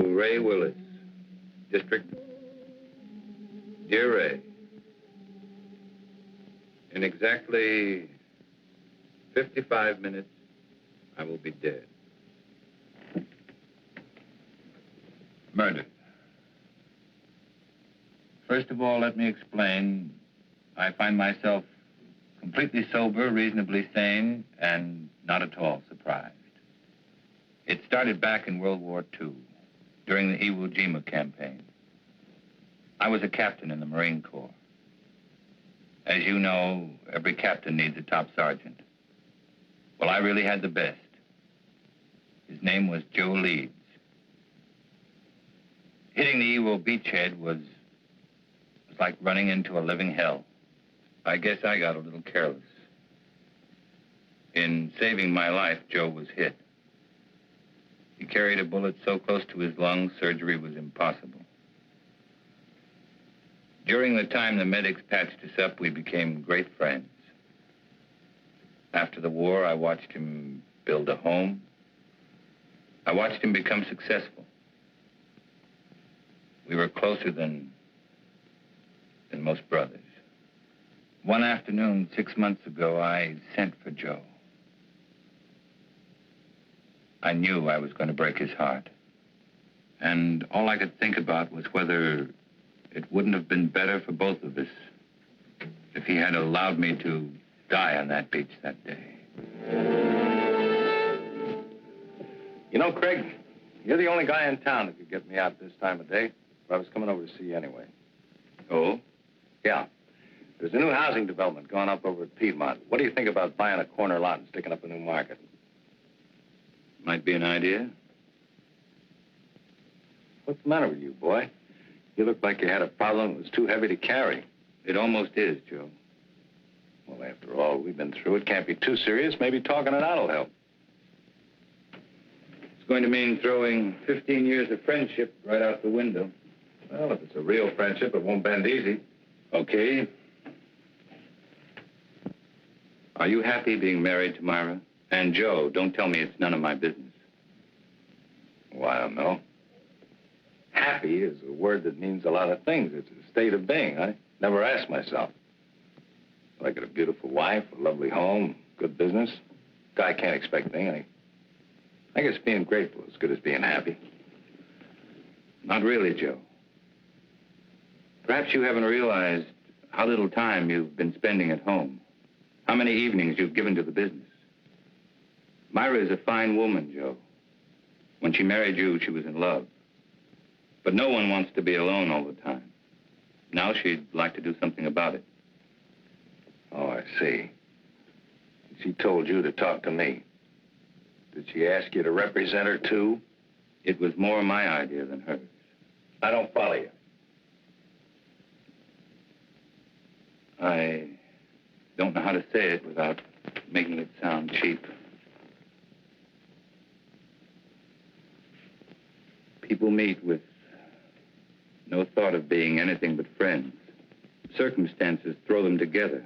Ray Willis, District. Dear Ray, in exactly 55 minutes, I will be dead. Murdered. First of all, let me explain. I find myself completely sober, reasonably sane, and not at all surprised. It started back in World War II, during the Iwo Jima campaign. I was a captain in the Marine Corps. As you know, every captain needs a top sergeant. Well, I really had the best. His name was Joe Leeds. Hitting the Iwo beachhead was like running into a living hell. I guess I got a little careless. In saving my life, Joe was hit. He carried a bullet so close to his lungs, surgery was impossible. During the time the medics patched us up, we became great friends. After the war, I watched him build a home. I watched him become successful. We were closer than most brothers. One afternoon, 6 months ago, I sent for Joe. I knew I was going to break his heart. And all I could think about was whether it wouldn't have been better for both of us if he had allowed me to die on that beach that day. You know, Craig, you're the only guy in town that could get me out this time of day. But I was coming over to see you anyway. Oh? Yeah. There's a new housing development going up over at Piedmont. What do you think about buying a corner lot and sticking up a new market? Might be an idea. What's the matter with you, boy? You look like you had a problem that was too heavy to carry. It almost is, Joe. Well, after all we've been through, it can't be too serious. Maybe talking it out will help. It's going to mean throwing 15 years of friendship right out the window. Well, if it's a real friendship, it won't bend easy. Okay. Are you happy being married to Myra? And Joe, don't tell me it's none of my business. Well, I don't know. Happy is a word that means a lot of things. It's a state of being. I never asked myself. I got a beautiful wife, a lovely home, good business. Guy can't expect anything. I guess being grateful is as good as being happy. Not really, Joe. Perhaps you haven't realized how little time you've been spending at home. How many evenings you've given to the business. Myra is a fine woman, Joe. When she married you, she was in love. But no one wants to be alone all the time. Now she'd like to do something about it. Oh, I see. She told you to talk to me. Did she ask you to represent her, too? It was more my idea than hers. I don't follow you. I don't know how to say it without making it sound cheap. People meet with no thought of being anything but friends. Circumstances throw them together.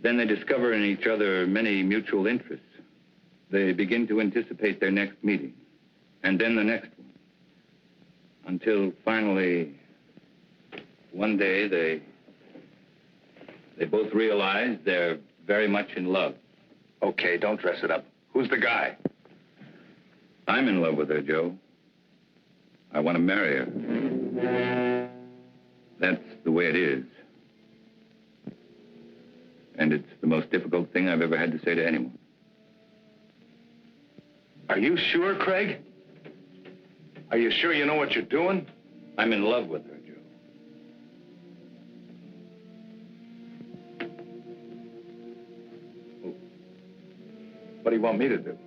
Then they discover in each other many mutual interests. They begin to anticipate their next meeting, and then the next one. Until finally, one day, they both realize they're very much in love. Okay, don't dress it up. Who's the guy? I'm in love with her, Joe. I want to marry her. That's the way it is. And it's the most difficult thing I've ever had to say to anyone. Are you sure, Craig? Are you sure you know what you're doing? I'm in love with her, Joe. What do you want me to do?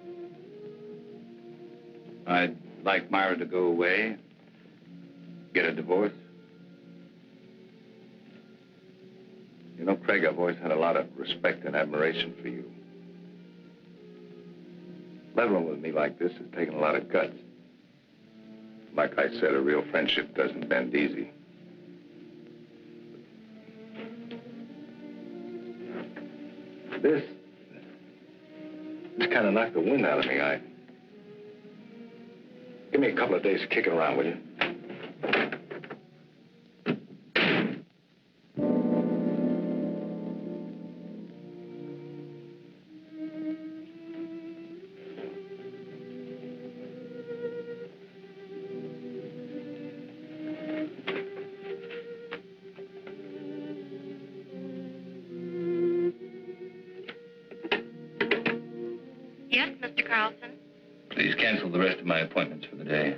I'd like Myra to go away, get a divorce. You know, Craig, I've always had a lot of respect and admiration for you. Leveling with me like this has taken a lot of guts. Like I said, a real friendship doesn't bend easy. It's kind of knocked the wind out of me. Give me a couple of days kicking around, will you? Yes, Mr. Carlson? Please cancel the rest of my appointments for the day.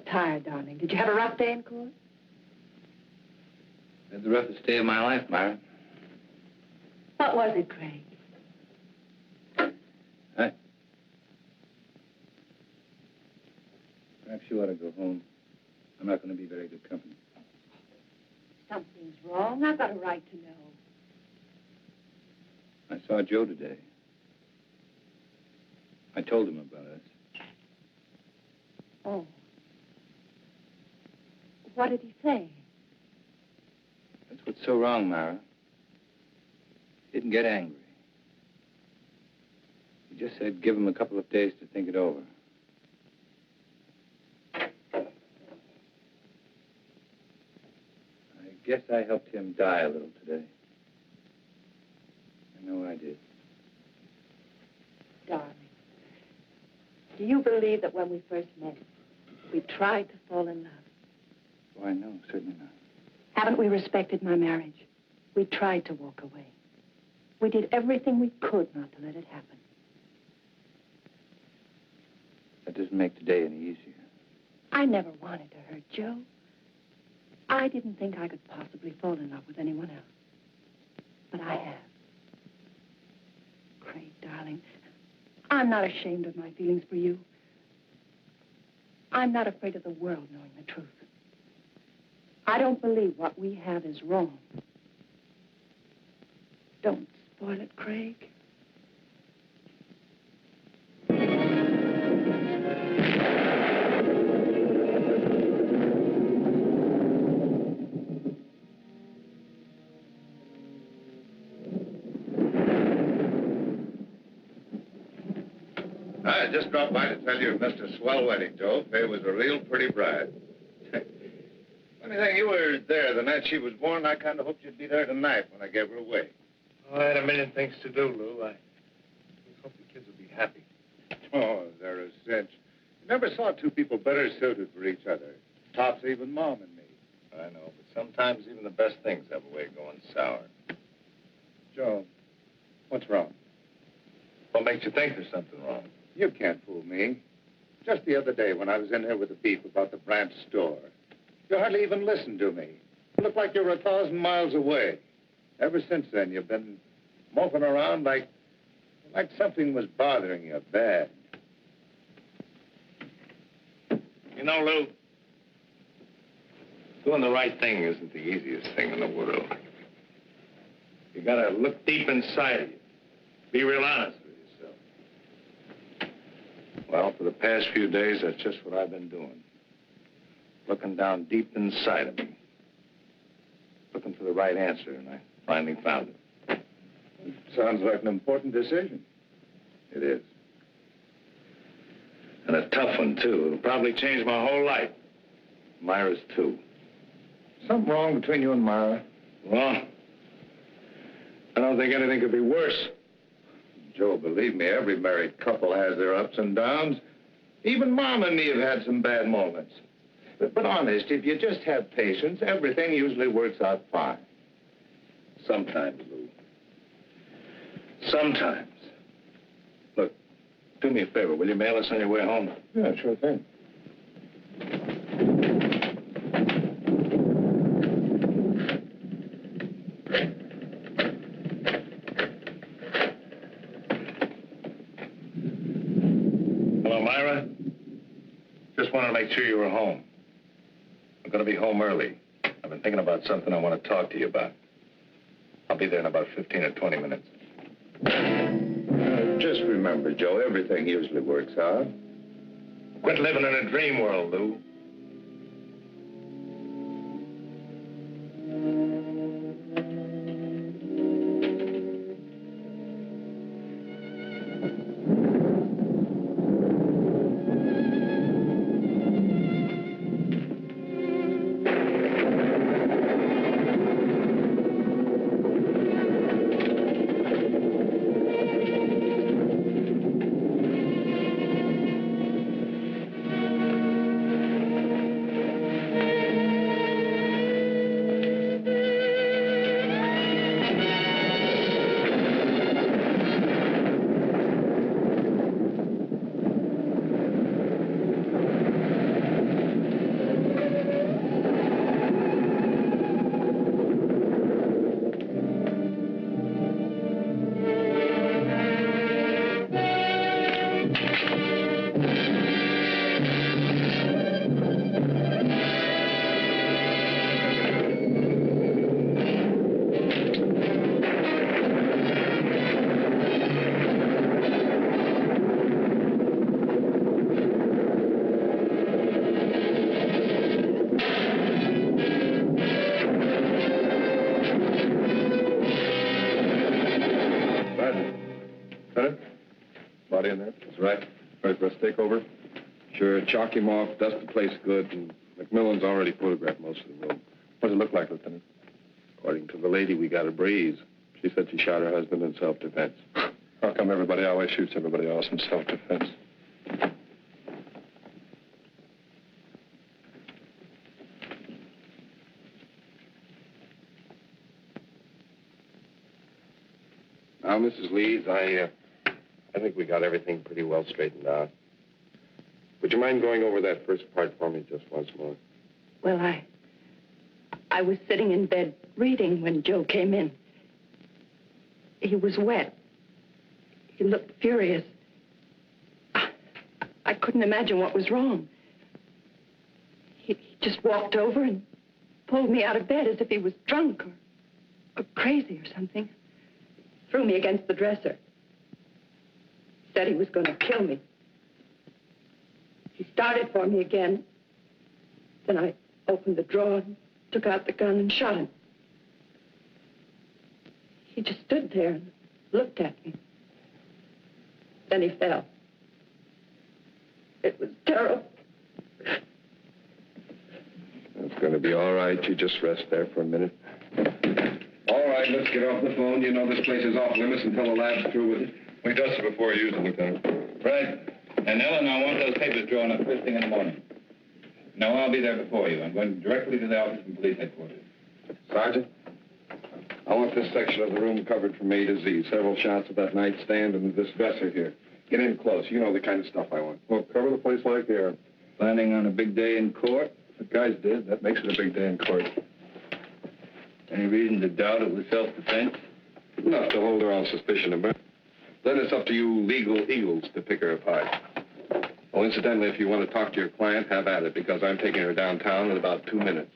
Tired, darling. Did you have a rough day in court? Had the roughest day of my life, Myra. What was it, Craig? Perhaps you ought to go home. I'm not going to be very good company. Something's wrong. I've got a right to know. I saw Joe today. I told him about us. Oh. What did he say? That's what's so wrong, Myra. He didn't get angry. He just said give him a couple of days to think it over. I guess I helped him die a little today. I know I did. Darling, do you believe that when we first met, we tried to fall in love? Why, no, certainly not. Haven't we respected my marriage? We tried to walk away. We did everything we could not to let it happen. That doesn't make today any easier. I never wanted to hurt Joe. I didn't think I could possibly fall in love with anyone else. But I have. Craig, darling, I'm not ashamed of my feelings for you. I'm not afraid of the world knowing the truth. I don't believe what we have is wrong. Don't spoil it, Craig. I just dropped by to tell you it missed a swell wedding, Joe. Faye was a real pretty bride. Funny thing, you were there the night she was born. I kind of hoped you'd be there tonight when I gave her away. Oh, I had a million things to do, Lou. I just hope the kids will be happy. Oh, they're a cinch. You never saw two people better suited for each other. Tops even Mom and me. I know, but sometimes even the best things have a way of going sour. Joe, what's wrong? What makes you think there's something wrong? You can't fool me. Just the other day when I was in here with the beef about the branch store, you hardly even listened to me. You looked like you were 1,000 miles away. Ever since then, you've been moping around like something was bothering you bad. You know, Lou, doing the right thing isn't the easiest thing in the world. You gotta look deep inside of you. Be real honest with yourself. Well, for the past few days, that's just what I've been doing. Looking down deep inside of me. Looking for the right answer, and I finally found it. Sounds like an important decision. It is. And a tough one, too. It'll probably change my whole life. Myra's too. Something wrong between you and Myra? Well, I don't think anything could be worse. Joe, believe me, every married couple has their ups and downs. Even Mom and me have had some bad moments. But honest, if you just have patience, everything usually works out fine. Sometimes, Lou. Sometimes. Look, do me a favor. Will you mail us on your way home? Yeah, sure thing. Hello, Myra. Just wanted to make sure you were home. I'm going to be home early. I've been thinking about something I want to talk to you about. I'll be there in about 15 or 20 minutes. Just remember, Joe, everything usually works out. Quit living in a dream world, Lou. everybody in there? That's right. Ready for us to take over? Sure, chalk him off, dust the place good, and McMillan's already photographed most of the room. What does it look like, Lieutenant? According to the lady, we got a breeze. She said she shot her husband in self-defense. How come everybody always shoots everybody else in self-defense? Now, Mrs. Leeds, I think we got everything pretty well straightened out. Would you mind going over that first part for me just once more? Well, I was sitting in bed reading when Joe came in. He was wet. He looked furious. I couldn't imagine what was wrong. He just walked over and pulled me out of bed as if he was drunk or crazy or something. Threw me against the dresser. Said he was going to kill me. He started for me again. Then I opened the drawer and took out the gun and shot him. He just stood there and looked at me. Then he fell. It was terrible. It's going to be all right. You just rest there for a minute. All right, let's get off the phone. You know this place is off limits until the lab's through with it. We dusted before you used it, Lieutenant. Right. And Ellen, I want those papers drawn up first thing in the morning. No, I'll be there before you. I'm going directly to the office from police headquarters. Sergeant, I want this section of the room covered from A to Z. Several shots of that nightstand and this dresser here. Get in close. You know the kind of stuff I want. Well, cover the place like the air. Planning on a big day in court? The guys did. That makes it a big day in court. Any reason to doubt it was self-defense? Enough to hold her on suspicion of murder. Then it's up to you legal eagles to pick her apart. Oh, incidentally, if you want to talk to your client, have at it, because I'm taking her downtown in about 2 minutes.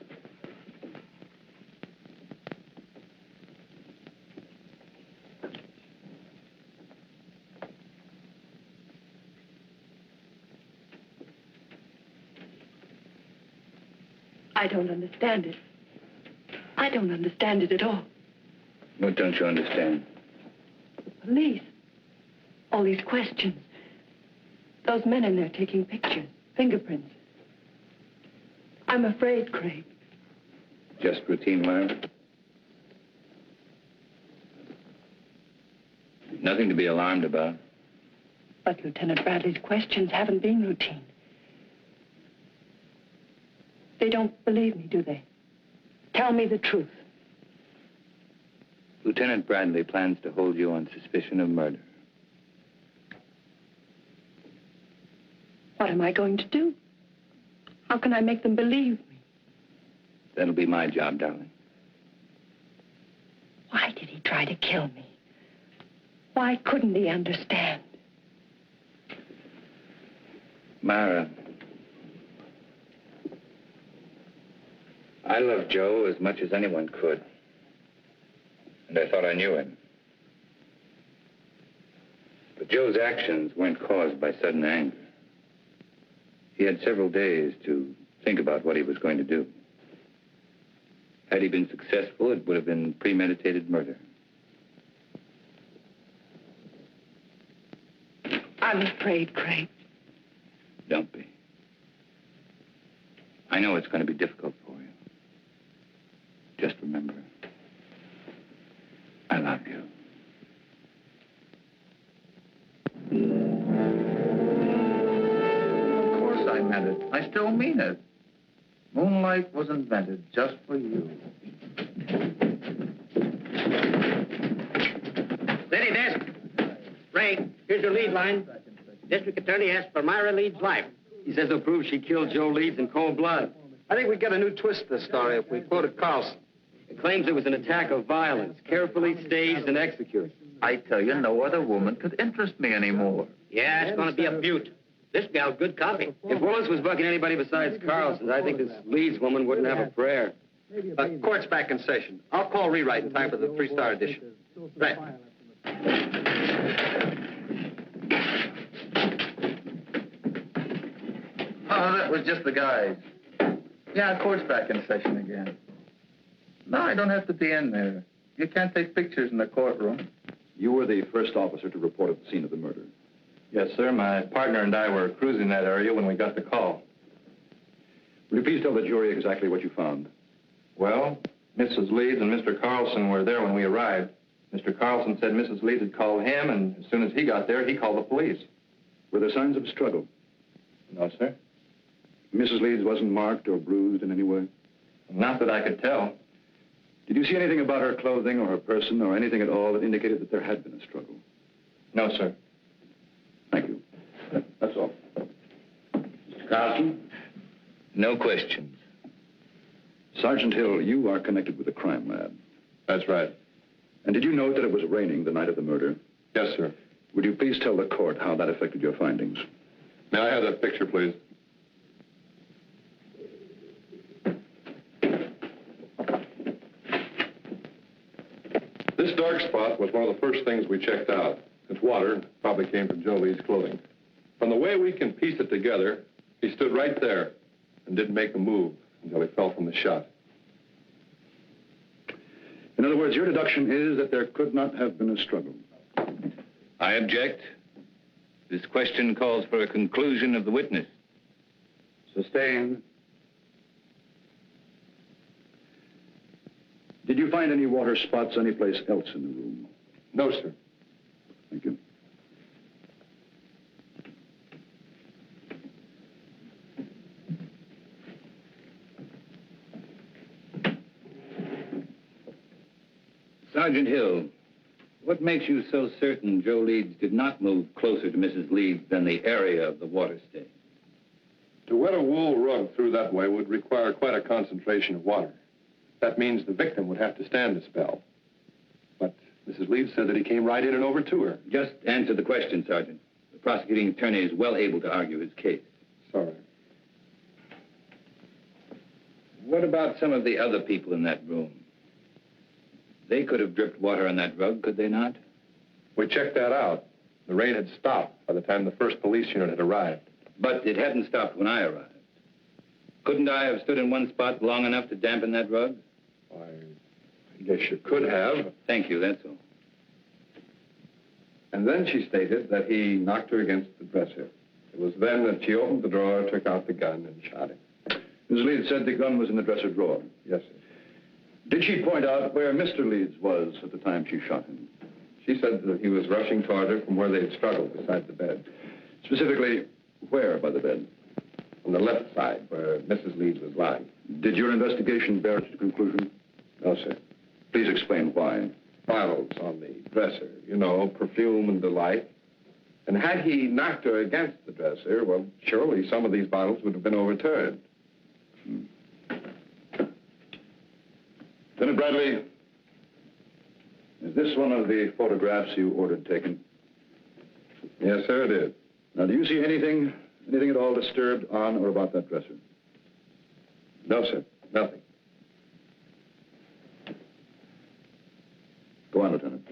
I don't understand it. I don't understand it at all. What don't you understand? Police. All these questions. Those men in there taking pictures, fingerprints. I'm afraid, Craig. Just routine, Myra? Nothing to be alarmed about. But Lieutenant Bradley's questions haven't been routine. They don't believe me, do they? Tell me the truth. Lieutenant Bradley plans to hold you on suspicion of murder. What am I going to do? How can I make them believe me? That'll be my job, darling. Why did he try to kill me? Why couldn't he understand? Myra, I love Joe as much as anyone could. And I thought I knew him. But Joe's actions weren't caused by sudden anger. He had several days to think about what he was going to do. Had he been successful, it would have been premeditated murder. I'm afraid, Craig. Don't be. I know it's going to be difficult for you. Just remember, I love you. Of course I meant it. I still mean it. Moonlight was invented just for you. Steady, desk. Ray, here's your lead line. District Attorney asked for Myra Leeds' life. He says he'll prove she killed Joe Leeds in cold blood. I think we get a new twist to the story if we quoted Carlson. It claims it was an attack of violence, carefully staged and executed. I tell you, no other woman could interest me anymore. Yeah, it's going to be a beaut. This gal's good copy. If Willis was bucking anybody besides Carlson, I think this Leeds woman wouldn't have a prayer. Court's back in session. I'll call rewrite in time for the 3-star edition. Right. Oh, that was just the guys. Yeah, court's back in session again. No, I don't have to be in there. You can't take pictures in the courtroom. You were the first officer to report at the scene of the murder. Yes, sir. My partner and I were cruising that area when we got the call. Will you please tell the jury exactly what you found? Well, Mrs. Leeds and Mr. Carlson were there when we arrived. Mr. Carlson said Mrs. Leeds had called him, and as soon as he got there, he called the police. Were there signs of struggle? No, sir. Mrs. Leeds wasn't marked or bruised in any way? Not that I could tell. Did you see anything about her clothing or her person or anything at all that indicated that there had been a struggle? No, sir. Thank you. That's all. Mr. Carlson? No questions. Sergeant Hill, you are connected with the crime lab. That's right. And did you note that it was raining the night of the murder? Yes, sir. Would you please tell the court how that affected your findings? May I have that picture, please? This dark spot was one of the first things we checked out. It's water, probably came from Joe Lee's clothing. From the way we can piece it together, he stood right there and didn't make a move until he fell from the shot. In other words, your deduction is that there could not have been a struggle. I object. This question calls for a conclusion of the witness. Sustained. Did you find any water spots anyplace else in the room? No, sir. Thank you. Sergeant Hill, what makes you so certain Joe Leeds did not move closer to Mrs. Leeds than the area of the water stain? To wet a wool rug through that way would require quite a concentration of water. That means the victim would have to stand a spell. But Mrs. Leeds said that he came right in and over to her. Just answer the question, Sergeant. The prosecuting attorney is well able to argue his case. Sorry. What about some of the other people in that room? They could have dripped water on that rug, could they not? We checked that out. The rain had stopped by the time the first police unit had arrived. But it hadn't stopped when I arrived. Couldn't I have stood in one spot long enough to dampen that rug? Why, I guess you could have. Thank you, that's all. And then she stated that he knocked her against the dresser. It was then that she opened the drawer, took out the gun, and shot him. Ms. Leeds said the gun was in the dresser drawer. Yes, sir. Did she point out where Mr. Leeds was at the time she shot him? She said that he was rushing toward her from where they had struggled beside the bed. Specifically, where by the bed? On the left side, where Mrs. Leeds was lying. Did your investigation bear its conclusion? No, sir. Please explain why. Bottles on the dresser, you know, perfume and delight. And had he knocked her against the dresser, well, surely some of these bottles would have been overturned. Lieutenant Bradley, is this one of the photographs you ordered taken? Yes, sir, it is. Now, do you see anything at all disturbed on or about that dresser? No, sir, nothing. Go on, Lieutenant.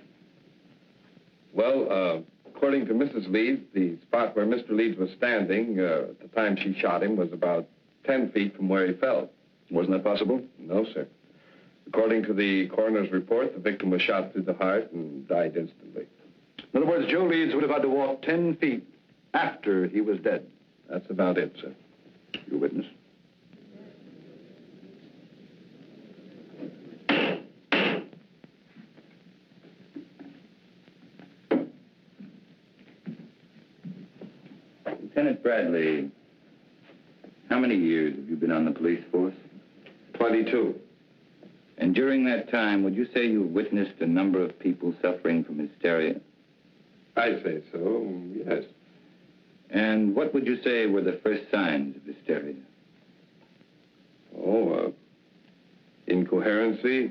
Well, according to Mrs. Leeds, the spot where Mr. Leeds was standing at the time she shot him was about 10 feet from where he fell. Wasn't that possible? No, sir. According to the coroner's report, the victim was shot through the heart and died instantly. In other words, Joe Leeds would have had to walk 10 feet after he was dead. That's about it, sir. You witness? Lieutenant Bradley, how many years have you been on the police force? 22. And during that time, would you say you witnessed a number of people suffering from hysteria? I'd say so, yes. And what would you say were the first signs of hysteria? Oh, incoherency,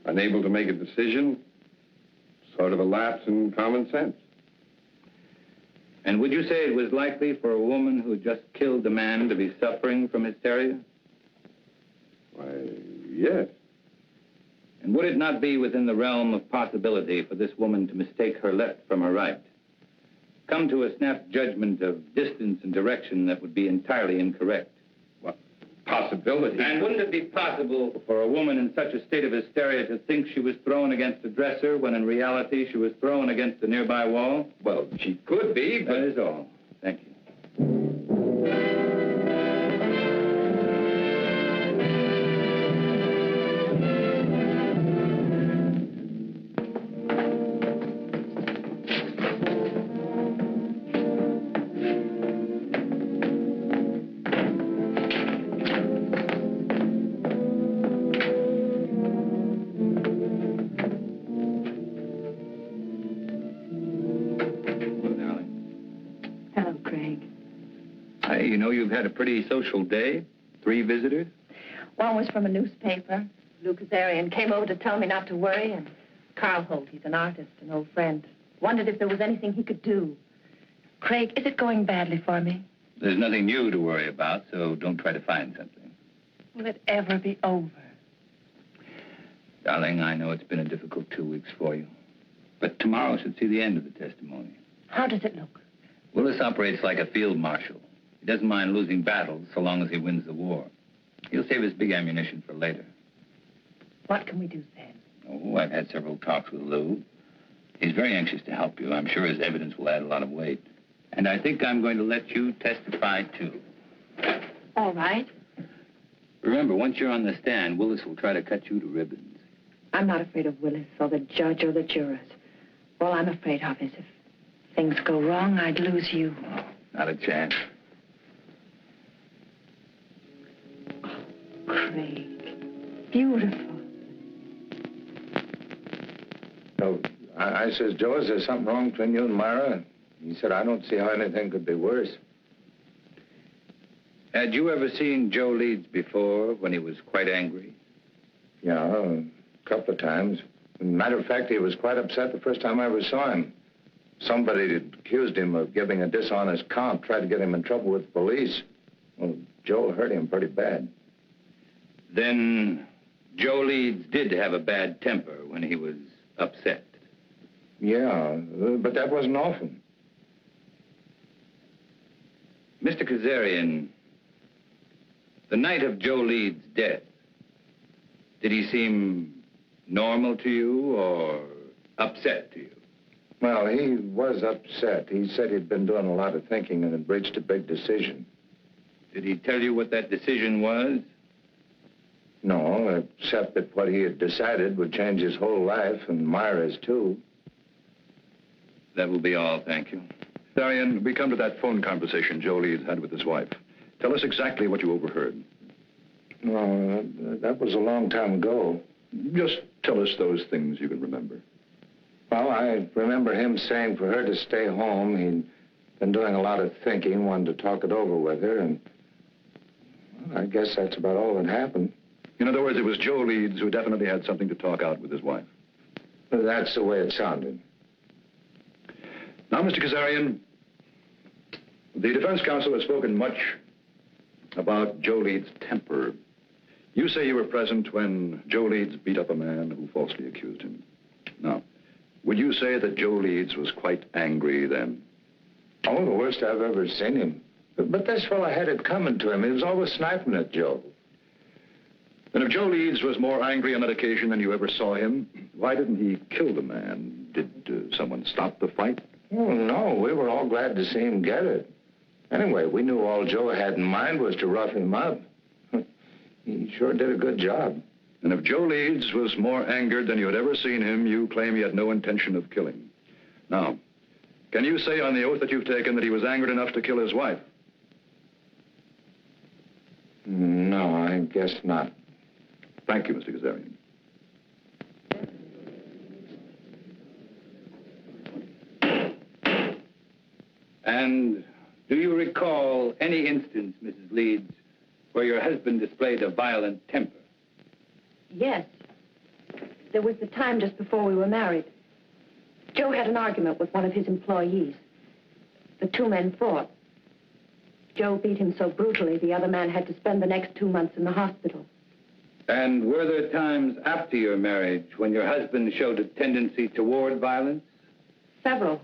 unable to make a decision, sort of a lapse in common sense. And would you say it was likely for a woman who just killed a man to be suffering from hysteria? Why, yes. And would it not be within the realm of possibility for this woman to mistake her left from her right? Come to a snap judgment of distance and direction that would be entirely incorrect? What? possibility. And wouldn't it be possible for a woman in such a state of hysteria to think she was thrown against a dresser when in reality she was thrown against a nearby wall? Well, she could be, but... That is all. Thank you. Hello, Craig. Hey, you know you've had a pretty social day. 3 visitors. One was from a newspaper. Lou Kazarian came over to tell me not to worry, and Carl Holt, he's an artist, an old friend, wondered if there was anything he could do. Craig, is it going badly for me? There's nothing new to worry about, so don't try to find something. Will it ever be over? Darling, I know it's been a difficult 2 weeks for you. But tomorrow should see the end of the testimony. How does it look? Willis operates like a field marshal. He doesn't mind losing battles so long as he wins the war. He'll save his big ammunition for later. What can we do then? Oh, I've had several talks with Lou. He's very anxious to help you. I'm sure his evidence will add a lot of weight. And I think I'm going to let you testify, too. All right. Remember, once you're on the stand, Willis will try to cut you to ribbons. I'm not afraid of Willis or the judge or the jurors. All I'm afraid of is if things go wrong, I'd lose you. Not a chance. Craig, beautiful. So I says, Joe, is there something wrong between you and Myra? He said, I don't see how anything could be worse. Had you ever seen Joe Leeds before when he was quite angry? Yeah, a couple of times. Matter of fact, he was quite upset the first time I ever saw him. Somebody had accused him of giving a dishonest count, tried to get him in trouble with the police. Well, Joe hurt him pretty bad. Then Joe Leeds did have a bad temper when he was upset. Yeah, but that wasn't often. Mr. Kazarian, the night of Joe Leeds' death, did he seem normal to you or upset to you? Well, he was upset. He said he'd been doing a lot of thinking and had reached a big decision. Did he tell you what that decision was? No, except that what he had decided would change his whole life, and Myra's, too. That will be all, thank you. Darian, we come to that phone conversation Joe Leeds had with his wife. Tell us exactly what you overheard. No, that was a long time ago. Just tell us those things you can remember. Well, I remember him saying for her to stay home. He'd been doing a lot of thinking, wanted to talk it over with her, and well, I guess that's about all that happened. In other words, it was Joe Leeds who definitely had something to talk out with his wife. That's the way it sounded. Now, Mr. Kazarian, the defense counsel has spoken much about Joe Leeds' temper. You say you were present when Joe Leeds beat up a man who falsely accused him. Now, would you say that Joe Leeds was quite angry then? Oh, the worst I've ever seen him. But this fellow had it coming to him. He was always sniping at Joe. Then if Joe Leeds was more angry on that occasion than you ever saw him, why didn't he kill the man? Did someone stop the fight? Oh, no. We were all glad to see him get it. Anyway, we knew all Joe had in mind was to rough him up. He sure did a good job. And if Joe Leeds was more angered than you had ever seen him, you claim he had no intention of killing. Now, can you say on the oath that you've taken that he was angered enough to kill his wife? No, I guess not. Thank you, Mr. Kazarian. And do you recall any instance, Mrs. Leeds, where your husband displayed a violent temper? Yes. There was the time just before we were married. Joe had an argument with one of his employees. The two men fought. Joe beat him so brutally, the other man had to spend the next 2 months in the hospital. And were there times after your marriage when your husband showed a tendency toward violence? Several.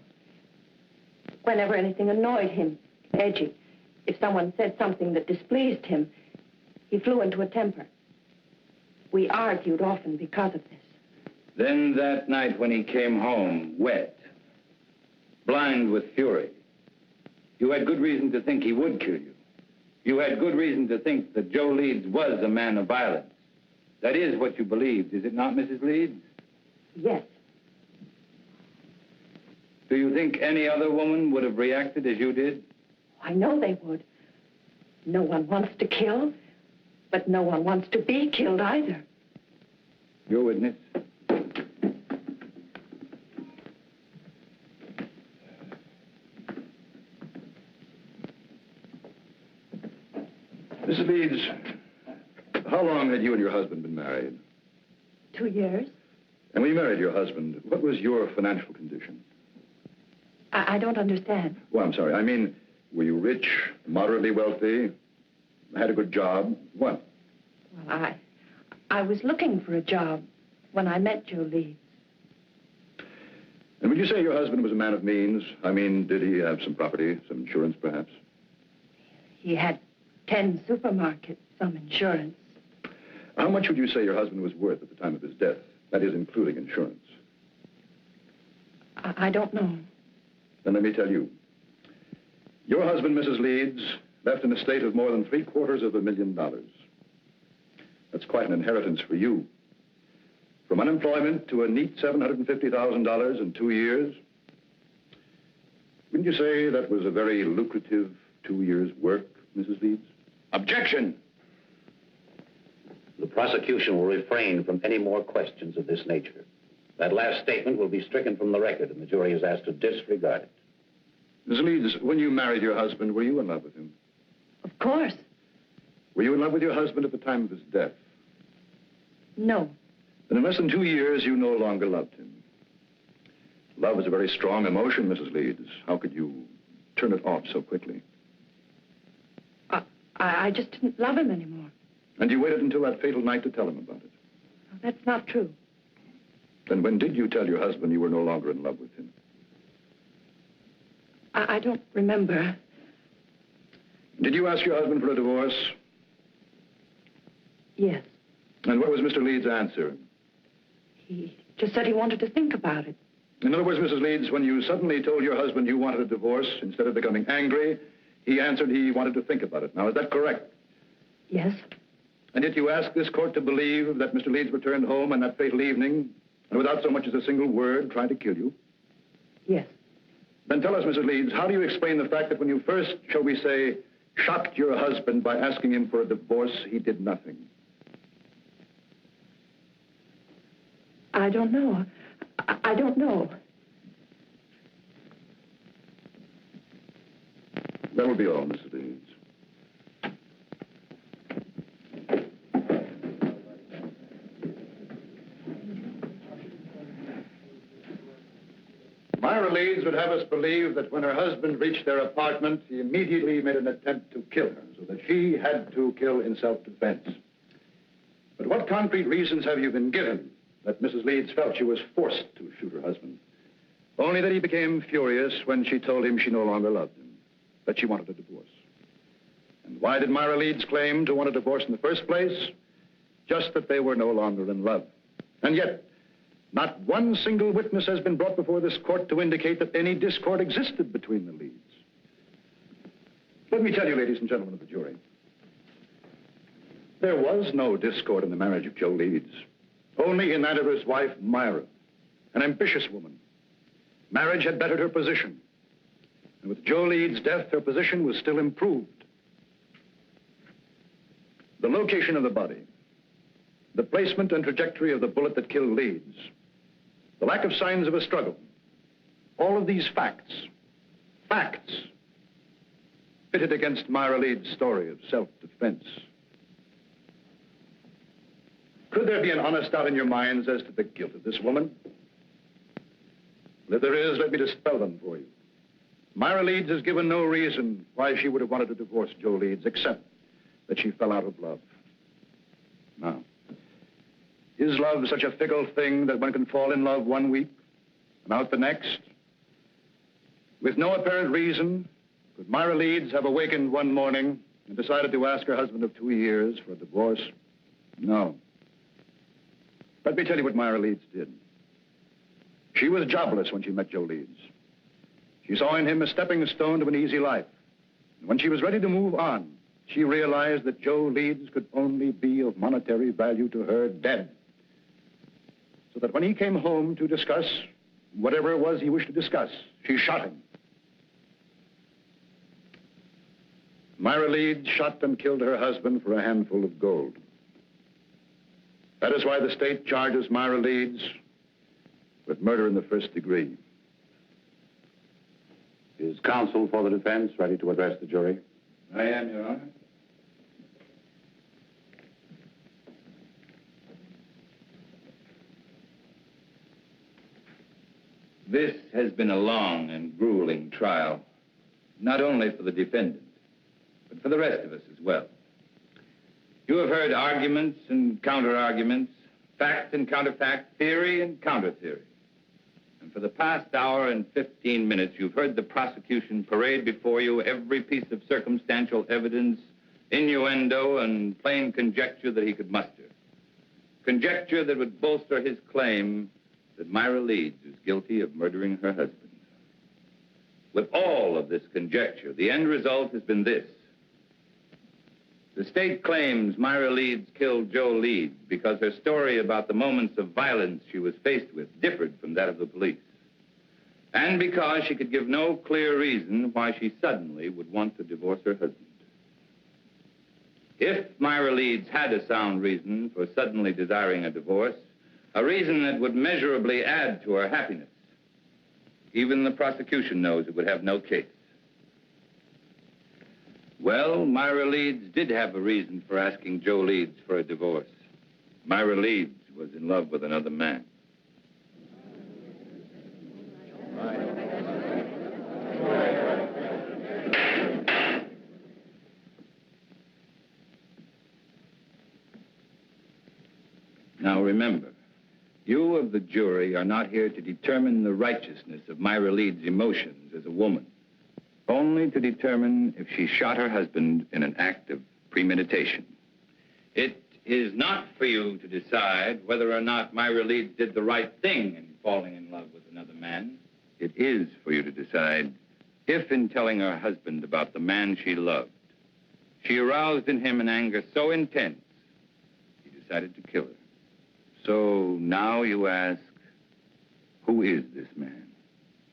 Whenever anything annoyed him, edgy. If someone said something that displeased him, He flew into a temper. We argued often because of this. Then that night when he came home, wet, blind with fury, you had good reason to think he would kill you. You had good reason to think that Joe Leeds was a man of violence. That is what you believed, is it not, Mrs. Leeds? Yes. Do you think any other woman would have reacted as you did? I know they would. No one wants to kill, but no one wants to be killed either. Your witness. Mrs. Leeds, how long had you and your husband been married? 2 years. And when you married your husband, what was your financial condition? I don't understand. Well, I'm sorry. I mean, were you rich, moderately wealthy, had a good job? What? Well, I was looking for a job when I met Joe Leeds. And would you say your husband was a man of means? I mean, did he have some property, some insurance, perhaps? He had 10 supermarkets, some insurance. How much would you say your husband was worth at the time of his death? That is, including insurance. I don't know. Then let me tell you. Your husband, Mrs. Leeds, left an estate of more than $750,000. That's quite an inheritance for you. From unemployment to a neat $750,000 in 2 years. Wouldn't you say that was a very lucrative 2 years' work, Mrs. Leeds? Objection! The prosecution will refrain from any more questions of this nature. That last statement will be stricken from the record, and the jury is asked to disregard it. Mrs. Leeds, when you married your husband, were you in love with him? Of course. Were you in love with your husband at the time of his death? No. Then in less than 2 years, you no longer loved him. Love is a very strong emotion, Mrs. Leeds. How could you turn it off so quickly? I just didn't love him anymore. And you waited until that fatal night to tell him about it. No, that's not true. Then when did you tell your husband you were no longer in love with him? I don't remember. Did you ask your husband for a divorce? Yes. And what was Mr. Leeds' answer? He just said he wanted to think about it. In other words, Mrs. Leeds, when you suddenly told your husband you wanted a divorce, instead of becoming angry, he answered he wanted to think about it. Now, is that correct? Yes. And yet you asked this court to believe that Mr. Leeds returned home on that fatal evening, and without so much as a single word, tried to kill you? Yes. Then tell us, Mrs. Leeds, how do you explain the fact that when you first, shall we say, shocked your husband by asking him for a divorce, he did nothing? I don't know. I don't know. That will be all, Mrs. Leeds. Myra Leeds would have us believe that when her husband reached their apartment, he immediately made an attempt to kill her, so that she had to kill in self-defense. But what concrete reasons have you been given that Mrs. Leeds felt she was forced to shoot her husband? Only that he became furious when she told him she no longer loved him, that she wanted a divorce. And why did Myra Leeds claim to want a divorce in the first place? Just that they were no longer in love. And yet, not one single witness has been brought before this court to indicate that any discord existed between the Leeds. Let me tell you, ladies and gentlemen of the jury, there was no discord in the marriage of Joe Leeds, only in that of his wife, Myra, an ambitious woman. Marriage had bettered her position, and with Joe Leeds' death, her position was still improved. The location of the body, the placement and trajectory of the bullet that killed Leeds, the lack of signs of a struggle, all of these facts pitted against Myra Leeds' story of self-defense. Could there be an honest doubt in your minds as to the guilt of this woman? Well, if there is, let me dispel them for you. Myra Leeds has given no reason why she would have wanted to divorce Joe Leeds, except that she fell out of love. Now, is love such a fickle thing that one can fall in love one week and out the next? With no apparent reason, could Myra Leeds have awakened one morning and decided to ask her husband of 2 years for a divorce? No. Let me tell you what Myra Leeds did. She was jobless when she met Joe Leeds. She saw in him a stepping stone to an easy life. And when she was ready to move on, she realized that Joe Leeds could only be of monetary value to her dead. So that when he came home to discuss whatever it was he wished to discuss, she shot him. Myra Leeds shot and killed her husband for a handful of gold. That is why the state charges Myra Leeds with murder in the first degree. Is counsel for the defense ready to address the jury? I am, Your Honor. This has been a long and grueling trial, not only for the defendant, but for the rest of us as well. You have heard arguments and counter-arguments, fact and counterfact, theory and counter-theory. And for the past hour and 15 minutes, you've heard the prosecution parade before you every piece of circumstantial evidence, innuendo, and plain conjecture that he could muster. Conjecture that would bolster his claim that Myra Leeds is guilty of murdering her husband. With all of this conjecture, the end result has been this. The state claims Myra Leeds killed Joe Leeds because her story about the moments of violence she was faced with differed from that of the police. And because she could give no clear reason why she suddenly would want to divorce her husband. If Myra Leeds had a sound reason for suddenly desiring a divorce, a reason that would measurably add to her happiness, even the prosecution knows it would have no case. Well, Myra Leeds did have a reason for asking Joe Leeds for a divorce. Myra Leeds was in love with another man. Now remember, you of the jury are not here to determine the righteousness of Myra Leeds' emotions as a woman, only to determine if she shot her husband in an act of premeditation. It is not for you to decide whether or not Myra Leeds did the right thing in falling in love with another man. It is for you to decide if, in telling her husband about the man she loved, she aroused in him an anger so intense, he decided to kill her. So now you ask, who is this man?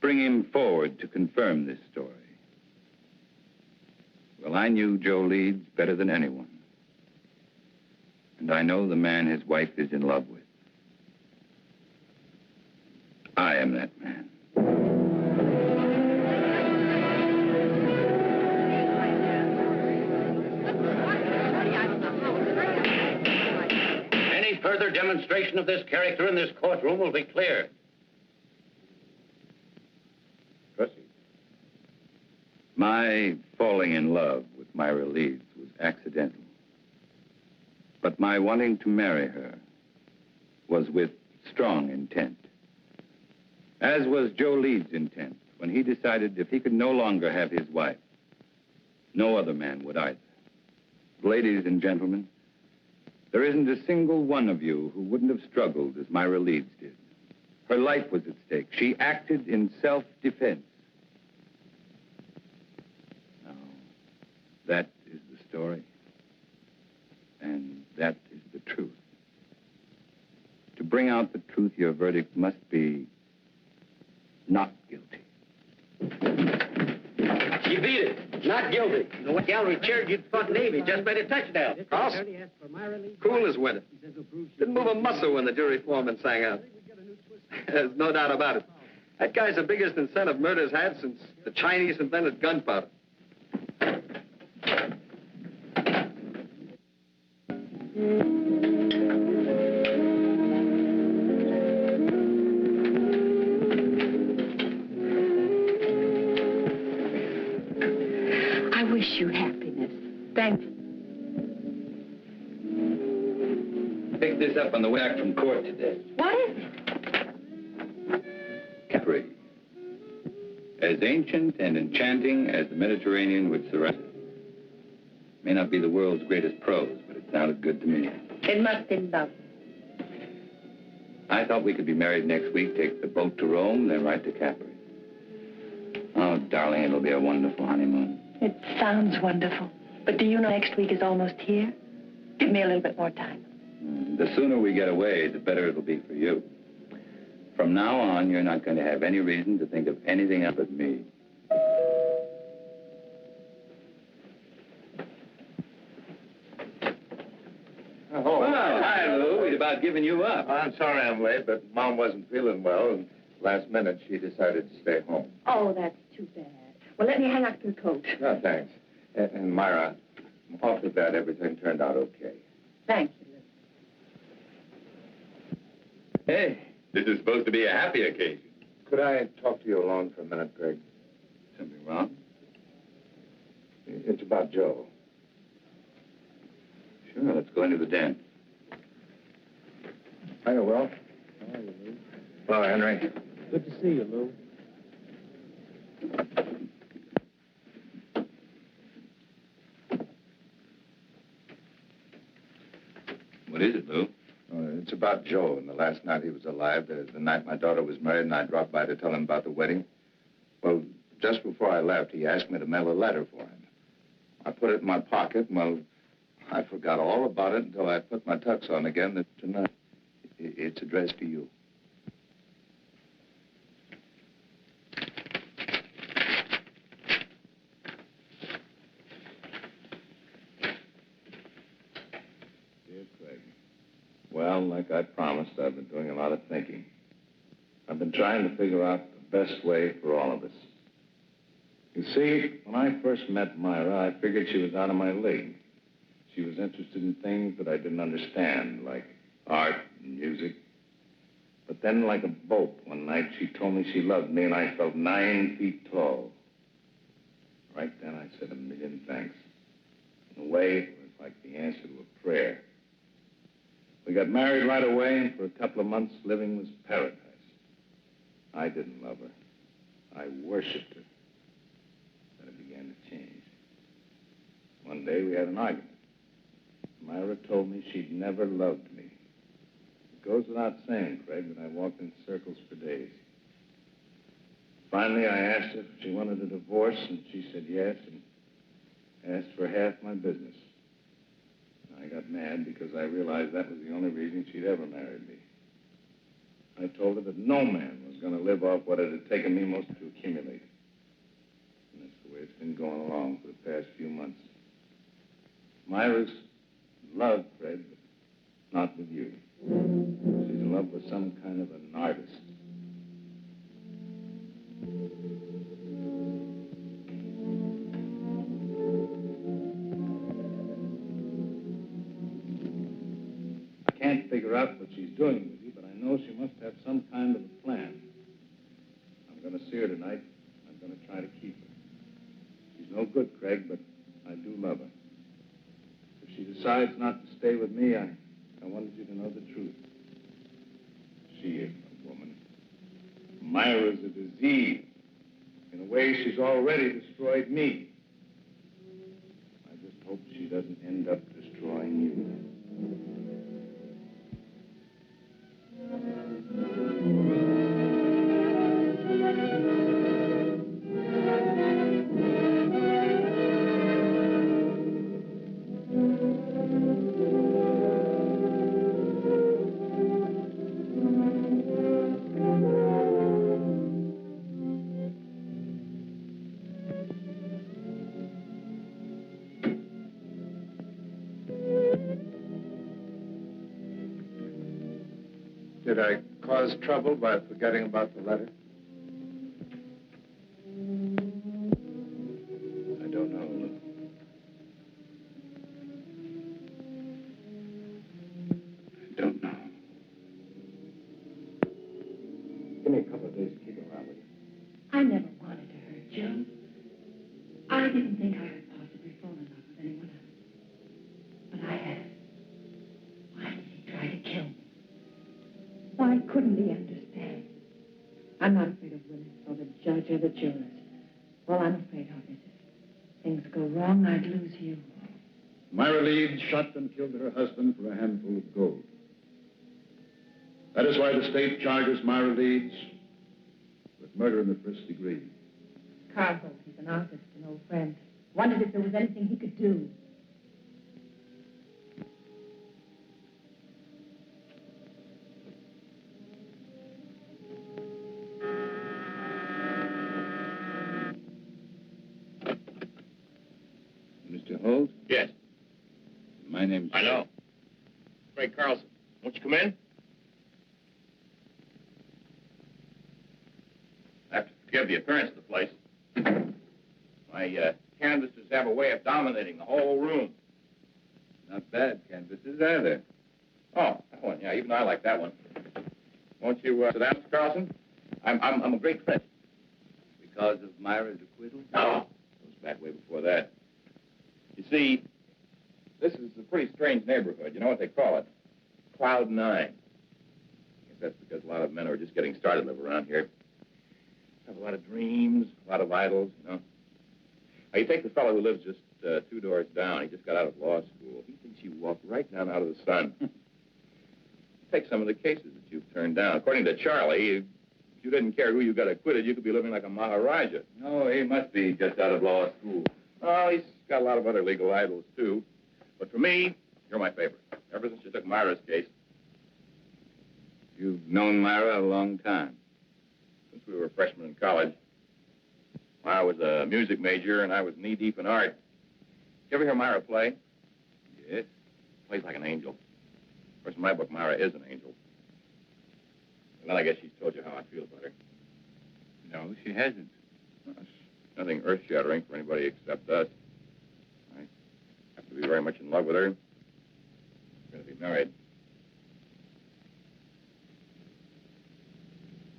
Bring him forward to confirm this story. Well, I knew Joe Leeds better than anyone. And I know the man his wife is in love with. I am that man. Any further demonstration of this character in this courtroom will be clear. Proceed. My falling in love with Myra Leeds was accidental. But my wanting to marry her was with strong intent. As was Joe Leeds' intent when he decided if he could no longer have his wife, no other man would either. Ladies and gentlemen, there isn't a single one of you who wouldn't have struggled as Myra Leeds did. Her life was at stake. She acted in self-defense. Now, that is the story. And that is the truth. To bring out the truth, your verdict must be not guilty. You beat it. Not guilty. The gallery cheered you'd fought Navy, just made a touchdown. Cross? Cool as winter. Didn't move a muscle when the jury foreman sang out. There's no doubt about it. That guy's the biggest incentive murder's had since the Chinese invented gunpowder. I wish you happiness. Thank you. Pick this up on the way back from court today. What is it? Capri. As ancient and enchanting as the Mediterranean would surround it. May not be the world's greatest prose, but it sounded good to me. It must be love. I thought we could be married next week, take the boat to Rome, then right to Capri. Oh, darling, it'll be a wonderful honeymoon. It sounds wonderful. But do you know next week is almost here? Give me a little bit more time. The sooner we get away, the better it'll be for you. From now on, you're not going to have any reason to think of anything else but me. Oh, Well, hi, Lou. We'd about given you up. I'm sorry I'm late, but Mom wasn't feeling well, and last minute she decided to stay home. Oh, that's too bad. Well, let me hang up your coat. No, thanks. And Myra, I'm awfully glad everything turned out okay. Thank you, Lou. Hey, this is supposed to be a happy occasion. Could I talk to you alone for a minute, Greg? Something wrong? It's about Joe. Sure, let's go into the den. Hiya, Will. How are you, Lou? Hello, Henry. Good to see you, Lou. What is it, Lou? It's about Joe and the last night he was alive, the night my daughter was married, and I dropped by to tell him about the wedding. Well, just before I left, he asked me to mail a letter for him. I put it in my pocket, and, well, I forgot all about it until I put my tux on again tonight. It's addressed to you. Dear Craig, well, like I promised, I've been doing a lot of thinking. I've been trying to figure out the best way for all of us. You see, when I first met Myra, I figured she was out of my league. She was interested in things that I didn't understand, like art and music. But then, like a bolt, one night, she told me she loved me, and I felt 9 feet tall. Right then, I said a million thanks. In a way, it was like the answer to a prayer. We got married right away, and for a couple of months, living was paradise. I didn't love her. I worshipped her. Then it began to change. One day, we had an argument. Myra told me she'd never loved me. It goes without saying, Craig, that I walked in circles for days. Finally, I asked her if she wanted a divorce, and she said yes, and asked for half my business. I got mad because I realized that was the only reason she'd ever married me. I told her that no man was going to live off what it had taken me most to accumulate. And that's the way it's been going along for the past few months. Myra's in love, Fred, but not with you. She's in love with some kind of an artist. I can't figure out what she's doing with you, but I know she must have some kind of a plan. I'm going to see her tonight. I'm going to try to keep her. She's no good, Craig, but I do love her. If she decides not to stay with me, I wanted you to know the truth. She isn't a woman. Myra's a disease. In a way, she's already destroyed me. I just hope she doesn't end up destroying you. Did I cause trouble by forgetting about the letter? I don't know, Lou. I don't know. Give me a couple of days to keep around with you. I never wanted to hurt Joe. I didn't think I could possibly fall in love with anyone else. But I had. Why did he try to kill me? Why couldn't he understand? I'm not afraid of Willis or the judge or the jurors. All I'm afraid of is if things go wrong, I'd lose you. Myra Leeds shot and killed her husband for a handful of gold. That is why the state charges Myra Leeds with murder in the first degree. Carlson, he's an artist, an old friend. Wondered if there was anything he could do. Mr. Holt? Yes. My name's... I know. Craig Carlson. Won't you come in? I have to forgive the appearance of the place. My canvases have a way of dominating the whole room. Not bad canvases either. Oh, that one. Yeah, even I like that one. Won't you sit down, Mr. Carlson? I'm a great friend. Because of Myra's acquittal? No. It goes back way before that. You see, this is a pretty strange neighborhood. You know what they call it? Cloud 9. I guess that's because a lot of men who are just getting started live around here. Have a lot of dreams, a lot of idols, you know. Now, you take the fellow who lives just 2 doors down. He just got out of law school. He thinks you walk right down out of the sun. Take some of the cases that you've turned down. According to Charlie, if you didn't care who you got acquitted, you could be living like a Maharaja. No, he must be just out of law school. Oh, he's got a lot of other legal idols, too. But for me, you're my favorite. Ever since you took Myra's case. You've known Myra a long time. Since we were freshmen in college. Myra was a music major, and I was knee-deep in art. You ever hear Myra play? Yes. Plays like an angel. Of course, in my book, Myra is an angel. And then I guess she's told you how I feel about her. No, she hasn't. Well, it's nothing earth-shattering for anybody except us. I have to be very much in love with her. We're going to be married.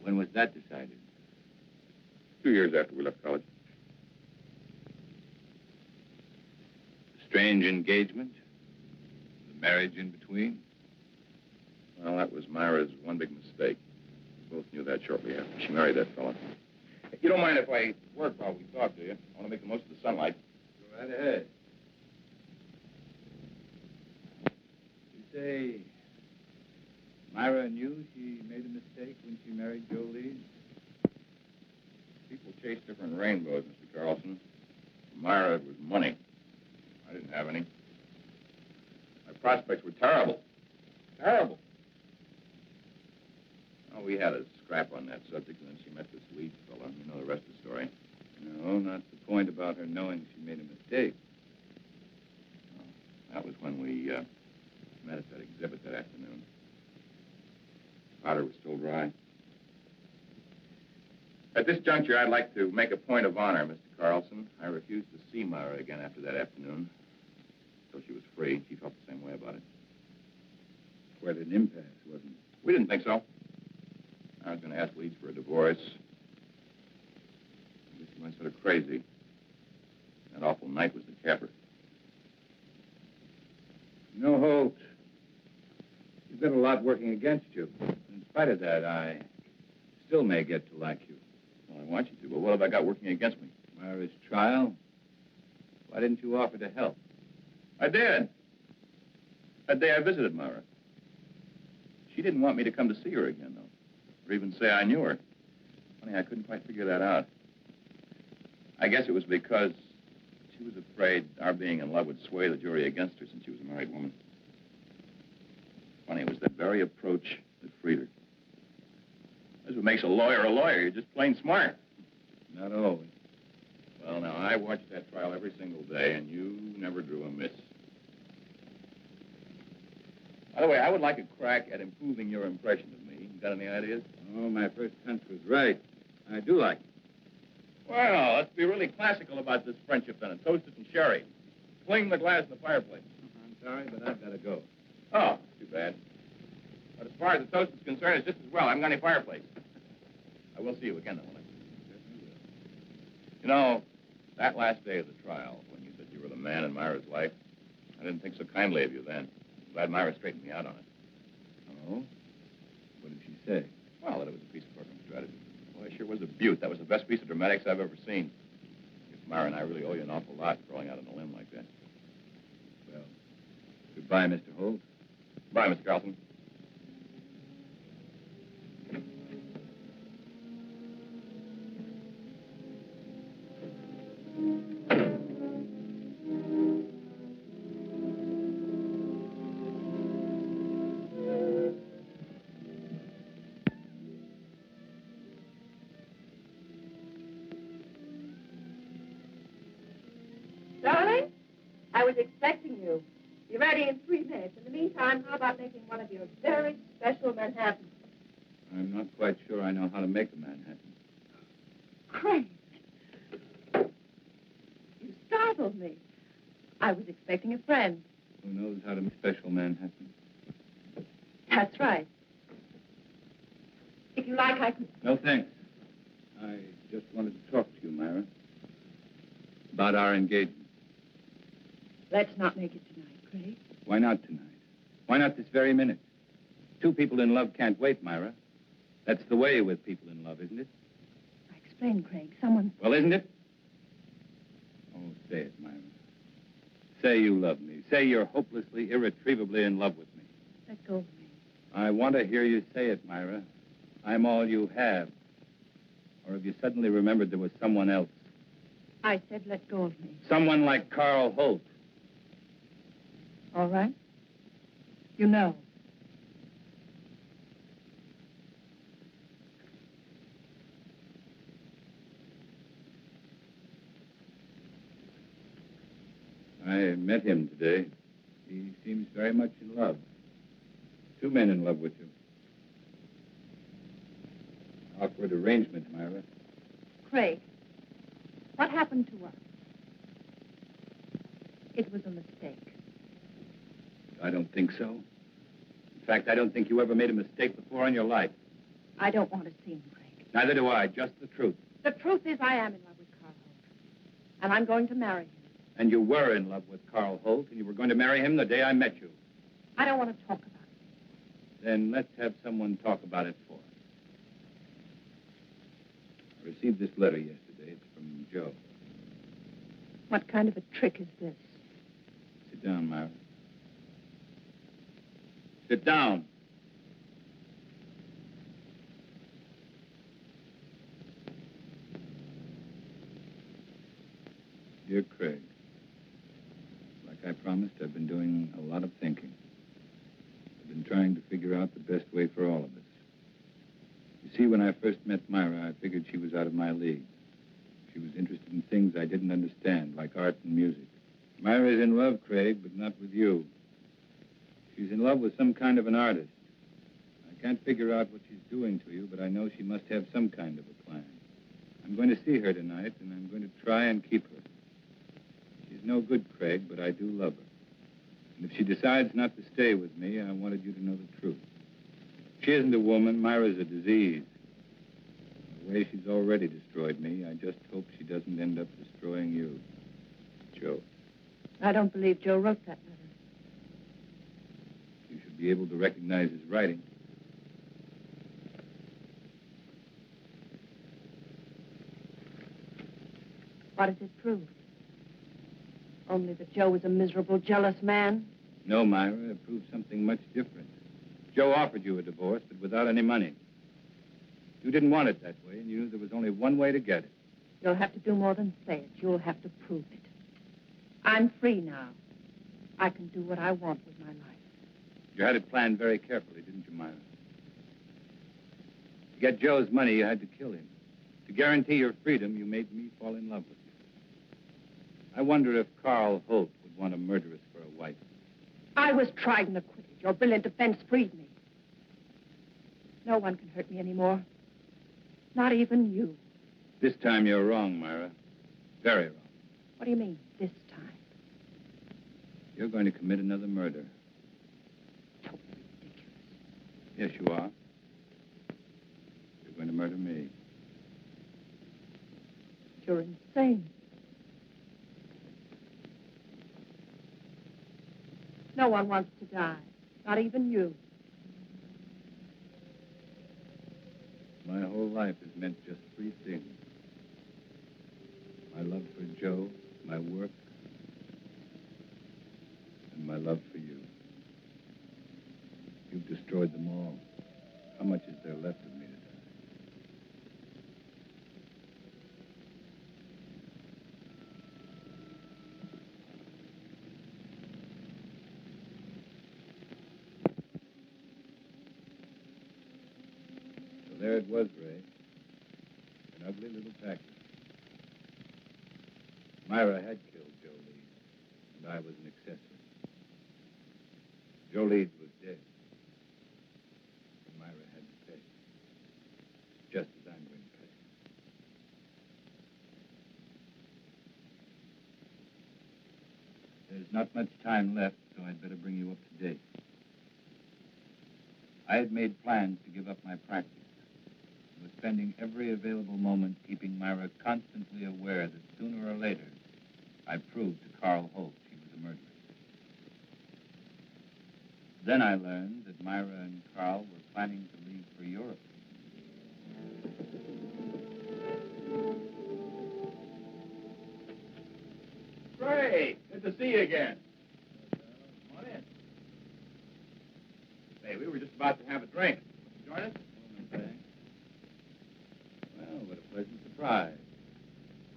When was that decided? 2 years after we left college. Strange engagement? The marriage in between? Well, that was Myra's one big mistake. We both knew that shortly after she married that fella. You don't mind if I work while we talk, do you? I want to make the most of the sunlight. Go right ahead. You say Myra knew she made a mistake when she married Joe Leeds? People chase different rainbows, Mr. Carlson. For Myra, it was money. I didn't have any. My prospects were terrible. Terrible. Oh, we had a scrap on that subject, and then she met this Leeds fella. You know the rest of the story. No, not the point about her knowing she made a mistake. Oh, that was when we met at that exhibit that afternoon. Powder was still dry. At this juncture, I'd like to make a point of honor, Mr. Carlson. I refused to see Myra again after that afternoon. Until she was free. She felt the same way about it. Quite an impasse, wasn't it? We didn't think so. I was going to ask Leeds for a divorce. I guess he went sort of crazy. That awful night was the capper. No, Holt. You've got a lot working against you. In spite of that, I still may get to like you. Well, I want you to, but what have I got working against me? Myra's trial. Why didn't you offer to help? I did. That day I visited Myra. She didn't want me to come to see her again, though. Or even say I knew her. Funny, I couldn't quite figure that out. I guess it was because she was afraid our being in love would sway the jury against her since she was a married woman. Funny, it was that very approach that freed her. That's what makes a lawyer a lawyer. You're just plain smart. Not always. Well, now, I watched that trial every single day, and you never drew a miss. By the way, I would like a crack at improving your impression of me. You got any ideas? Oh, my first hunch was right. I do like it. Well, let's be really classical about this friendship, then, and toast it in sherry. Fling the glass in the fireplace. I'm sorry, but I've got to go. Oh, too bad. But as far as the toast is concerned, it's just as well. I haven't got any fireplace. I will see you again, though, won't I? You know, that last day of the trial, when you said you were the man in Myra's life, I didn't think so kindly of you then. I'm glad Myra straightened me out on it. Oh? What did she say? Well, that it was a piece of program strategy. Well, it sure was a beaut. That was the best piece of dramatics I've ever seen. I guess Myra and I really owe you an awful lot for going out on a limb like that. Well, Goodbye, Mr. Holt. Bye, Mr. Carlson. Darling, I was expecting you. Be ready in 3 minutes. In the meantime, how about making one of your very special Manhattans? I'm not quite sure I know how to make a Manhattan. Craig, you startled me. I was expecting a friend. Who knows how to make special Manhattan? That's right. If you like, I could... No, thanks. I just wanted to talk to you, Myra. About our engagement. Let's not make it tonight, Craig. Why not tonight? Why not this very minute? Two people in love can't wait, Myra. That's the way with people in love, isn't it? I explained, Craig. Someone... Well, isn't it? Oh, say it, Myra. Say you love me. Say you're hopelessly, irretrievably in love with me. Let go of me. I want to hear you say it, Myra. I'm all you have. Or have you suddenly remembered there was someone else? I said let go of me. Someone like Carl Holt. All right? You know. I met him today. He seems very much in love. Two men in love with you. Awkward arrangement, Myra. Craig, what happened to us? It was a mistake. I don't think so. In fact, I don't think you ever made a mistake before in your life. I don't want to see him, Craig. Neither do I. Just the truth. The truth is I am in love with Carl Holt. And I'm going to marry him. And you were in love with Carl Holt, and you were going to marry him the day I met you. I don't want to talk about it. Then let's have someone talk about it for us. I received this letter yesterday. It's from Joe. What kind of a trick is this? Sit down, Myra. Sit down. Dear Craig, like I promised, I've been doing a lot of thinking. I've been trying to figure out the best way for all of us. You see, when I first met Myra, I figured she was out of my league. She was interested in things I didn't understand, like art and music. Myra's in love, Craig, but not with you. She's in love with some kind of an artist. I can't figure out what she's doing to you, but I know she must have some kind of a plan. I'm going to see her tonight, and I'm going to try and keep her. She's no good, Craig, but I do love her. And if she decides not to stay with me, I wanted you to know the truth. She isn't a woman. Myra's a disease. The way she's already destroyed me, I just hope she doesn't end up destroying you. Joe. I don't believe Joe wrote that letter. You should be able to recognize his writing. What does it prove? Only that Joe was a miserable, jealous man? No, Myra, it proves something much different. Joe offered you a divorce, but without any money. You didn't want it that way, and you knew there was only one way to get it. You'll have to do more than say it. You'll have to prove it. I'm free now. I can do what I want with my life. You had it planned very carefully, didn't you, Myra? To get Joe's money, you had to kill him. To guarantee your freedom, you made me fall in love with you. I wonder if Carl Holt would want a murderess for a wife. I was tried and acquitted. Your brilliant defense freed me. No one can hurt me anymore. Not even you. This time you're wrong, Myra. Very wrong. What do you mean, this time? You're going to commit another murder. Totally ridiculous. Yes, you are. You're going to murder me. You're insane. No one wants to die. Not even you. My whole life has meant just three things. My love for Joe, my work, and my love for you. destroyed them all. How much is there left of me to die? So there it was, Ray. An ugly little package. Myra had killed Joe Leeds, and I was an accessory. Joe Leeds was dead. And Myra had to pay. Just as I'm going to pay. There's not much time left, so I'd better bring you up to date. I had made plans to give up my practice. I was spending every available moment keeping Myra constantly aware that sooner or later, I'd prove to Carl Holt she was a murderess. Then I learned that Myra and Carl were planning to leave for Europe. Great. Good to see you again. Come on in. Hey, we were just about to have a drink. Join us? Well, what a pleasant surprise.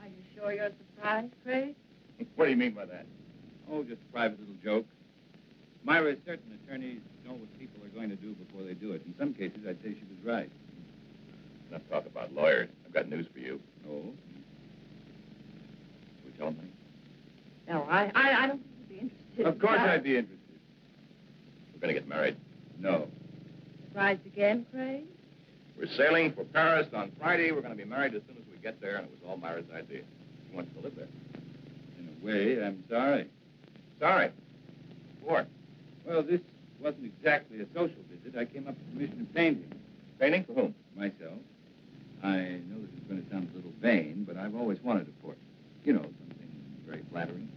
Are you sure you're surprised, Craig? What do you mean by that? Oh, just a private little joke. Myra, certain attorneys know what people are going to do before they do it. In some cases, I'd say she was right. Let's talk about lawyers. I've got news for you. Oh? We tell them? No, I don't think you'd be interested. Of course I'd be interested. We're going to get married. No. Surprised again, Craig? We're sailing for Paris on Friday. We're going to be married as soon as we get there, and it was all Myra's idea. She wants to live there. In a way, I'm sorry. Sorry. What? Well, this wasn't exactly a social visit. I came up with permission of painting. Painting? For whom? Myself. I know this is going to sound a little vain, but I've always wanted a portrait. You know, something very flattering.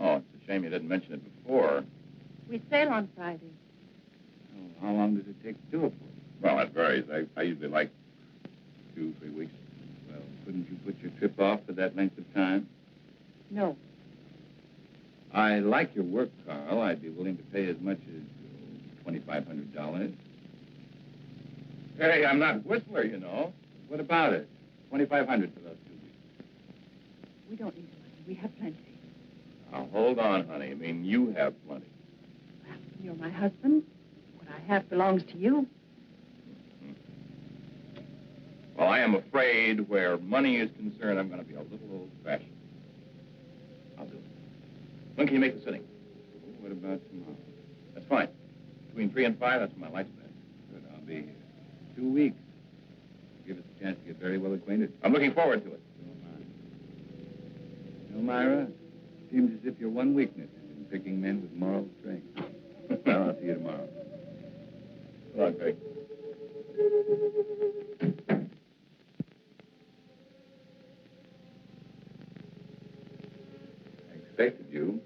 Oh, it's a shame you didn't mention it before. We sail on Friday. Oh, how long does it take to do a portrait? Well, that varies. I usually like 2-3 weeks. Well, couldn't you put your trip off for that length of time? No. I like your work, Carl. I'd be willing to pay as much as $2,500. Hey, I'm not Whistler, you know. What about it? $2,500 for those 2 weeks. We don't need money. We have plenty. Now, hold on, honey. I mean, you have plenty. Well, you're my husband. What I have belongs to you. Well, I am afraid where money is concerned, I'm going to be a little old-fashioned. I'll do it. When can you make the sitting? What about tomorrow? That's fine. Between 3 and 5, that's when my light's bad. Good, I'll be here. 2 weeks. Give us a chance to get very well acquainted. I'm looking forward to it. You know, Myra, seems as if your one weakness is in picking men with moral strength. Well, I'll see you tomorrow. Come on, Craig. I expected you,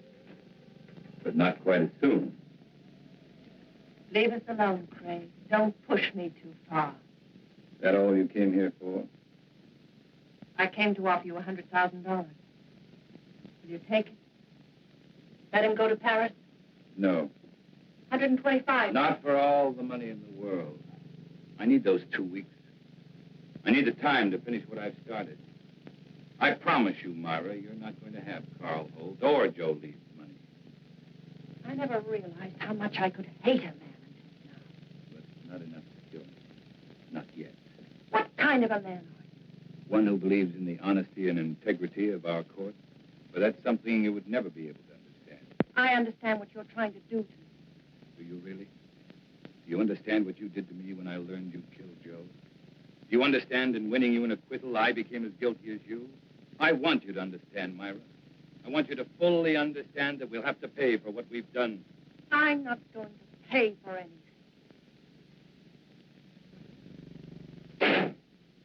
but not quite as soon. Leave us alone, Craig. Don't push me too far. Is that all you came here for? I came to offer you $100,000. Will you take it? Let him go to Paris? No. 125. Not for all the money in the world. I need those 2 weeks. I need the time to finish what I've started. I promise you, Myra, you're not going to have Carl Holt or Joe Lee's money. I never realized how much I could hate a man until now. But not enough to kill me. Not yet. What kind of a man are you? One who believes in the honesty and integrity of our court. But that's something you would never be able to understand. I understand what you're trying to do to me. Do you really? Do you understand what you did to me when I learned you killed Joe? Do you understand in winning you an acquittal, I became as guilty as you? I want you to understand, Myra. I want you to fully understand that we'll have to pay for what we've done. I'm not going to pay for anything.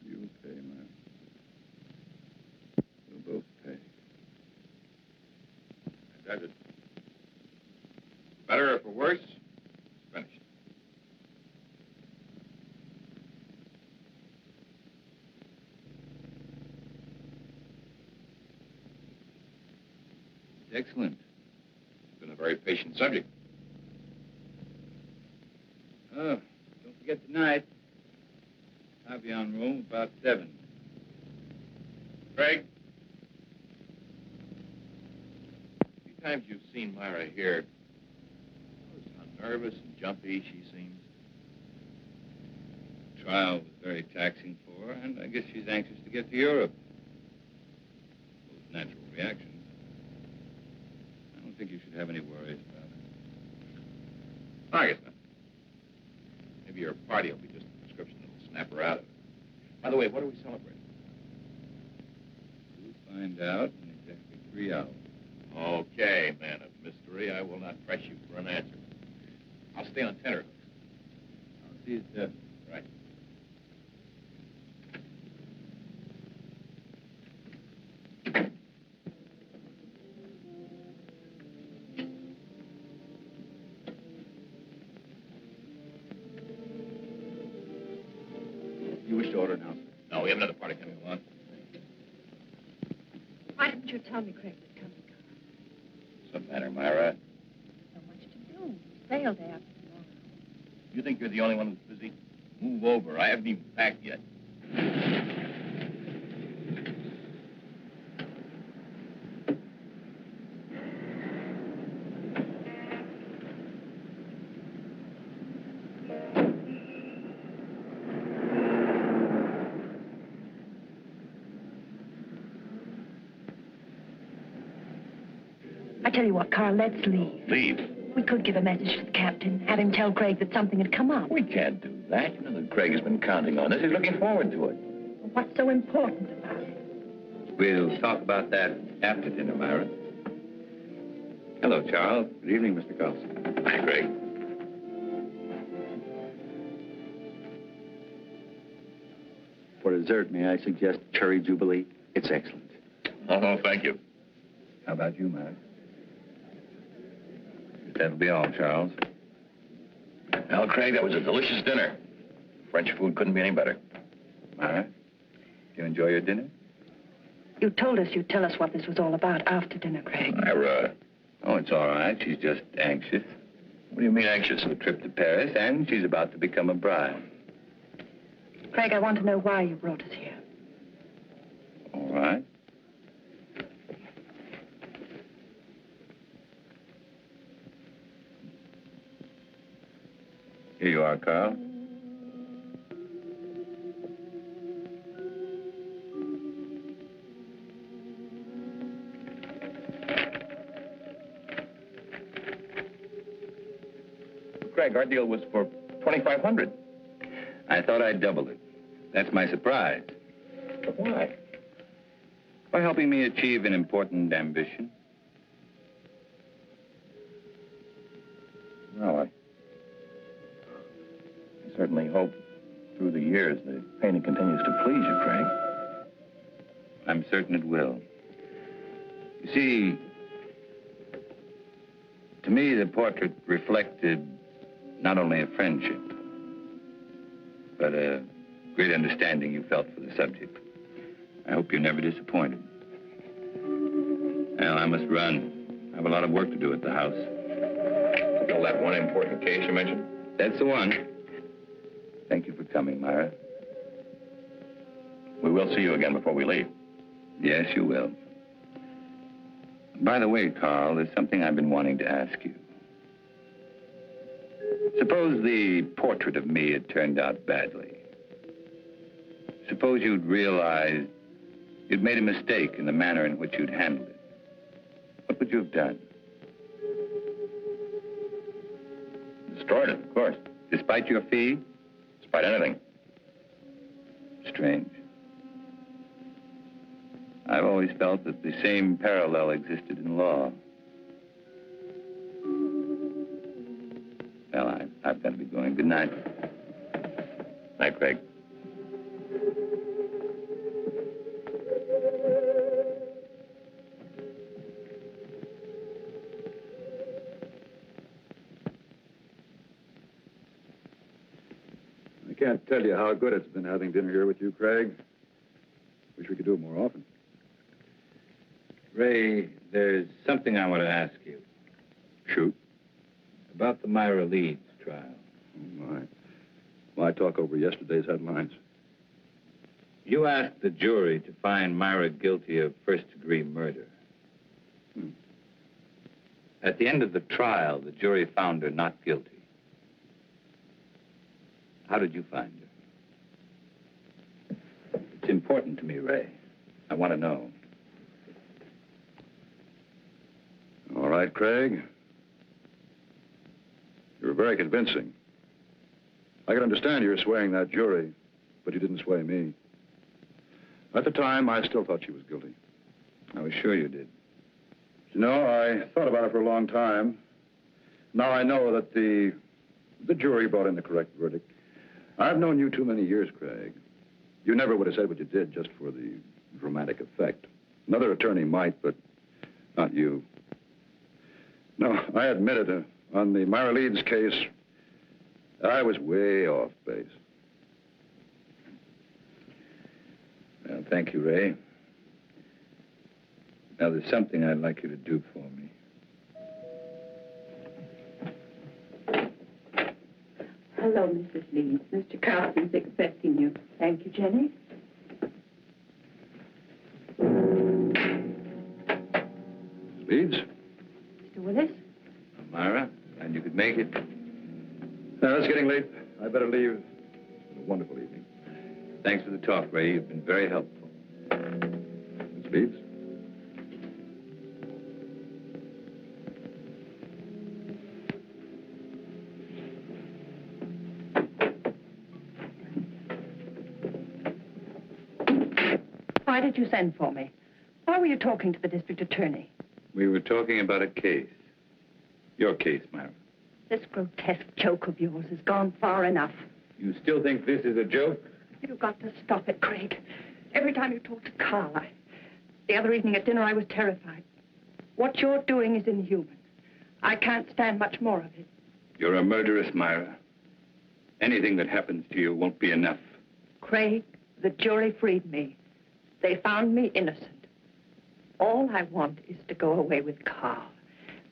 You'll pay, Myra. We'll both pay. Does it? Better or for worse, it's finished. It's excellent. It's been a very patient subject. Good night. I'll be on room about 7. Craig? A few times you've seen Myra here. Notice how nervous and jumpy she seems. The trial was very taxing for her, and I guess she's anxious to get to Europe. Those natural reactions. I don't think you should have any worries about it. I guess not. Maybe your party will be just a prescription that'll snap her out of it. By the way, what are we celebrating? We'll find out in exactly 3 hours. Okay, man of mystery. I will not press you for an answer. I'll stay on tenterhooks. I'll see you at 7. Right. You wish to order now, sir? No, we have another party coming along. Why didn't you tell me Craig was coming? What's the matter, Myra? So much to do. Sail day after tomorrow. You think you're the only one who's busy? Move over. I haven't even packed yet. I tell you what, Carl, let's leave. Leave? We could give a message to the captain, have him tell Craig that something had come up. We can't do that. You know that Craig has been counting on us. He's looking forward to it. What's so important about it? We'll talk about that after dinner, Myra. Hello, Charles. Good evening, Mr. Carlson. Hi, Craig. For dessert, may I suggest cherry jubilee? It's excellent. Oh, thank you. How about you, Myra? That'll be all, Charles. Well, Craig, that was a delicious dinner. French food couldn't be any better. Myra, you enjoy your dinner? You told us you'd tell us what this was all about after dinner, Craig. Myra. Oh, it's all right. She's just anxious. What do you mean anxious? A trip to Paris, and she's about to become a bride. Craig, I want to know why you brought us here. All right. Here you are, Carl. Craig, our deal was for $2,500. I thought I'd double it. That's my surprise. But why? By helping me achieve an important ambition. Well, I certainly hope through the years the painting continues to please you, Craig. I'm certain it will. You see, to me, the portrait reflected not only a friendship, but a great understanding you felt for the subject. I hope you're never disappointed. Well, I must run. I have a lot of work to do at the house. Still that one important case you mentioned? That's the one. Thank you for coming, Myra. We will see you again before we leave. Yes, you will. By the way, Carl, there's something I've been wanting to ask you. Suppose the portrait of me had turned out badly. Suppose you'd realized you'd made a mistake in the manner in which you'd handled it. What would you have done? Destroyed it, of course. Despite your fee? Despite anything. Strange. I've always felt that the same parallel existed in law. Well, I've got to be going. Good night. Night, Craig. I can't tell you how good it's been having dinner here with you, Craig. Wish we could do it more often. Ray, there's something I want to ask you. Shoot. About the Myra Leeds trial. Oh, my. Why talk over yesterday's headlines? You asked the jury to find Myra guilty of first-degree murder. At the end of the trial, the jury found her not guilty. How did you find her? It's important to me, Ray. I want to know. All right, Craig. You were very convincing. I can understand you're swaying that jury, but you didn't sway me. At the time, I still thought she was guilty. I was sure you did. You know, I thought about it for a long time. Now I know that the jury brought in the correct verdict. I've known you too many years, Craig. You never would have said what you did just for the dramatic effect. Another attorney might, but not you. No, I admit it. On the Myra Leeds case, I was way off base. Well, thank you, Ray. Now, there's something I'd like you to do for me. Hello, Mrs. Leeds. Mr. Carlson's expecting you. Thank you, Jenny. Leeds? Mr. Willis? Myra, and you could make it. Now, it's getting late. I better leave. It's been a wonderful evening. Thanks for the talk, Ray. You've been very helpful. Miss Leeds? Why did you send for me? Why were you talking to the district attorney? We were talking about a case. Your case, Myra. This grotesque joke of yours has gone far enough. You still think this is a joke? You've got to stop it, Craig. Every time you talk to Carl, the other evening at dinner, I was terrified. What you're doing is inhuman. I can't stand much more of it. You're a murderess, Myra. Anything that happens to you won't be enough. Craig, the jury freed me. They found me innocent. All I want is to go away with Carl.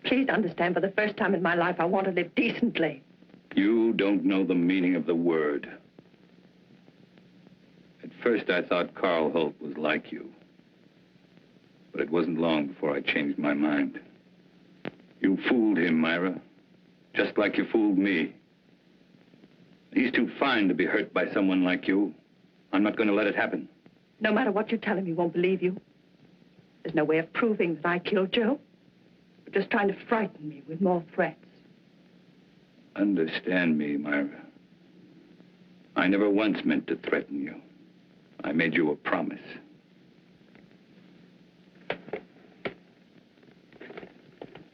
Please understand, for the first time in my life, I want to live decently. You don't know the meaning of the word. At first, I thought Carl Holt was like you. But it wasn't long before I changed my mind. You fooled him, Myra. Just like you fooled me. He's too fine to be hurt by someone like you. I'm not going to let it happen. No matter what you tell him, he won't believe you. There's no way of proving that I killed Joe. You're just trying to frighten me with more threats. Understand me, Myra. I never once meant to threaten you. I made you a promise.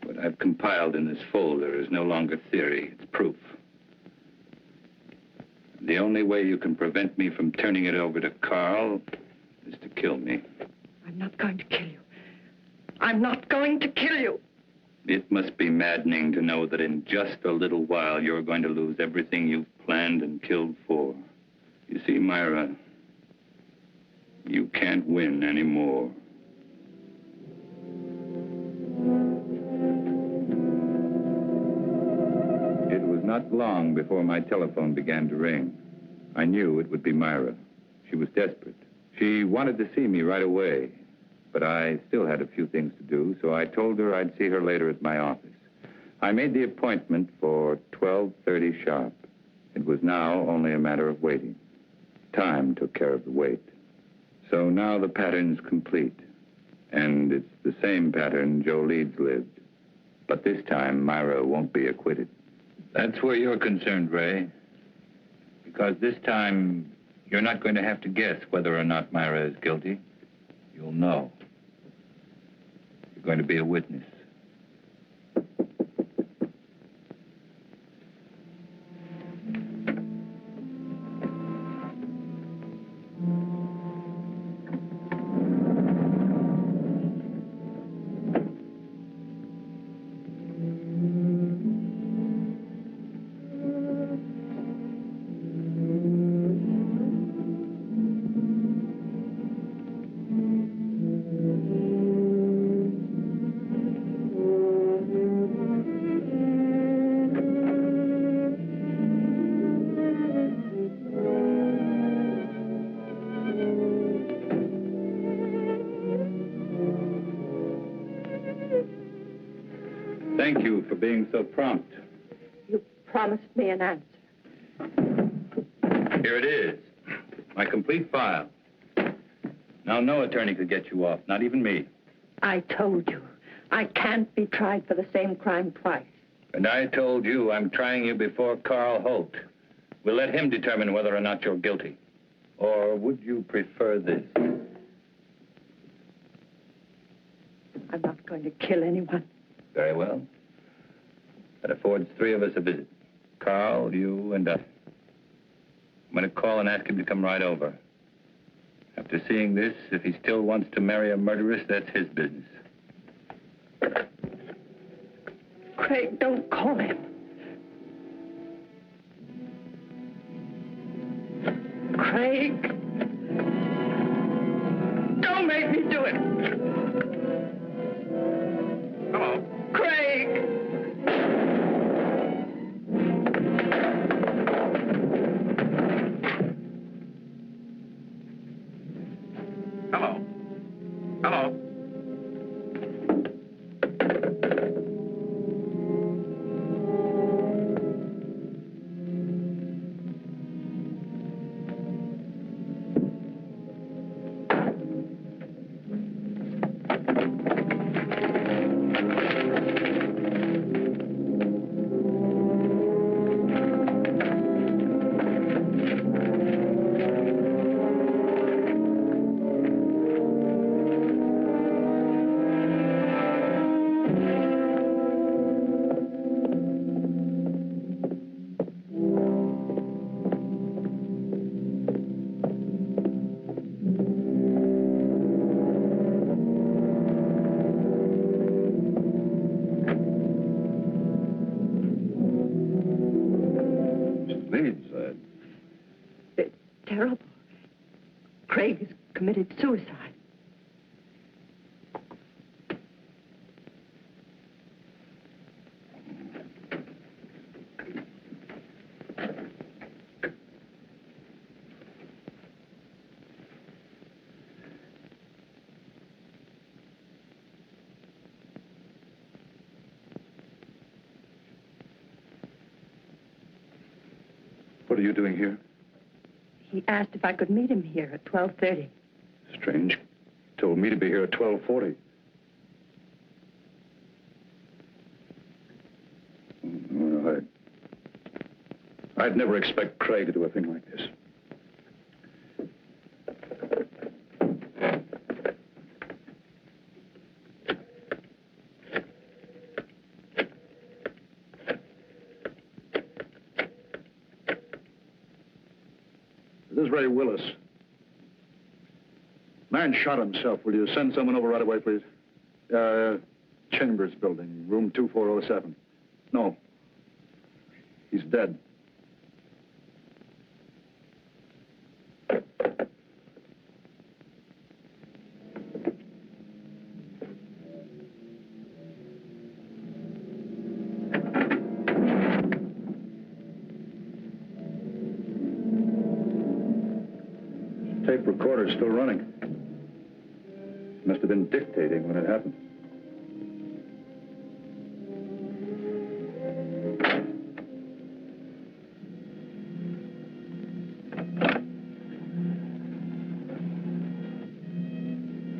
What I've compiled in this folder is no longer theory, it's proof. The only way you can prevent me from turning it over to Carl is to kill me. I'm not going to kill you. I'm not going to kill you. It must be maddening to know that in just a little while you're going to lose everything you've planned and killed for. You see, Myra, you can't win anymore. It was not long before my telephone began to ring. I knew it would be Myra. She was desperate. She wanted to see me right away, but I still had a few things to do, so I told her I'd see her later at my office. I made the appointment for 12:30 sharp. It was now only a matter of waiting. Time took care of the wait. So now the pattern's complete, and it's the same pattern Joe Leeds lived. But this time, Myra won't be acquitted. That's where you're concerned, Ray. Because this time, you're not going to have to guess whether or not Myra is guilty. You'll know. You're going to be a witness. thank you for being so prompt. You promised me an answer. Here it is. My complete file. Now, no attorney could get you off, not even me. I told you, I can't be tried for the same crime twice. And I told you I'm trying you before Carl Holt. We'll let him determine whether or not you're guilty. Or would you prefer this? I'm not going to kill anyone. Very well. That affords three of us a visit. Carl, you, and I. I'm going to call and ask him to come right over. After seeing this, if he still wants to marry a murderess, that's his business. Craig, don't call him. Craig. Don't make me do it. Come on. Craig. Hello. Hello. It's terrible. Craig has committed suicide. What are you doing here? He asked if I could meet him here at 12:30. Strange. Told me to be here at 12:40. Well, I'd never expect Craig to do a thing like this. This is Ray Willis. Man shot himself. Will you send someone over right away, please? Chambers building, room 2407. No. He's dead. Tape recorder's still running. Must have been dictating when it happened.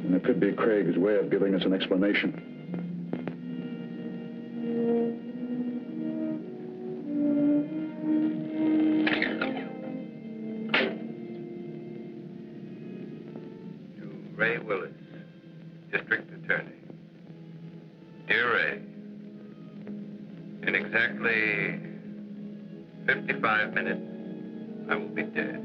And it could be Craig's way of giving us an explanation. Ray Willis, District Attorney. Dear Ray, in exactly 55 minutes, I will be dead.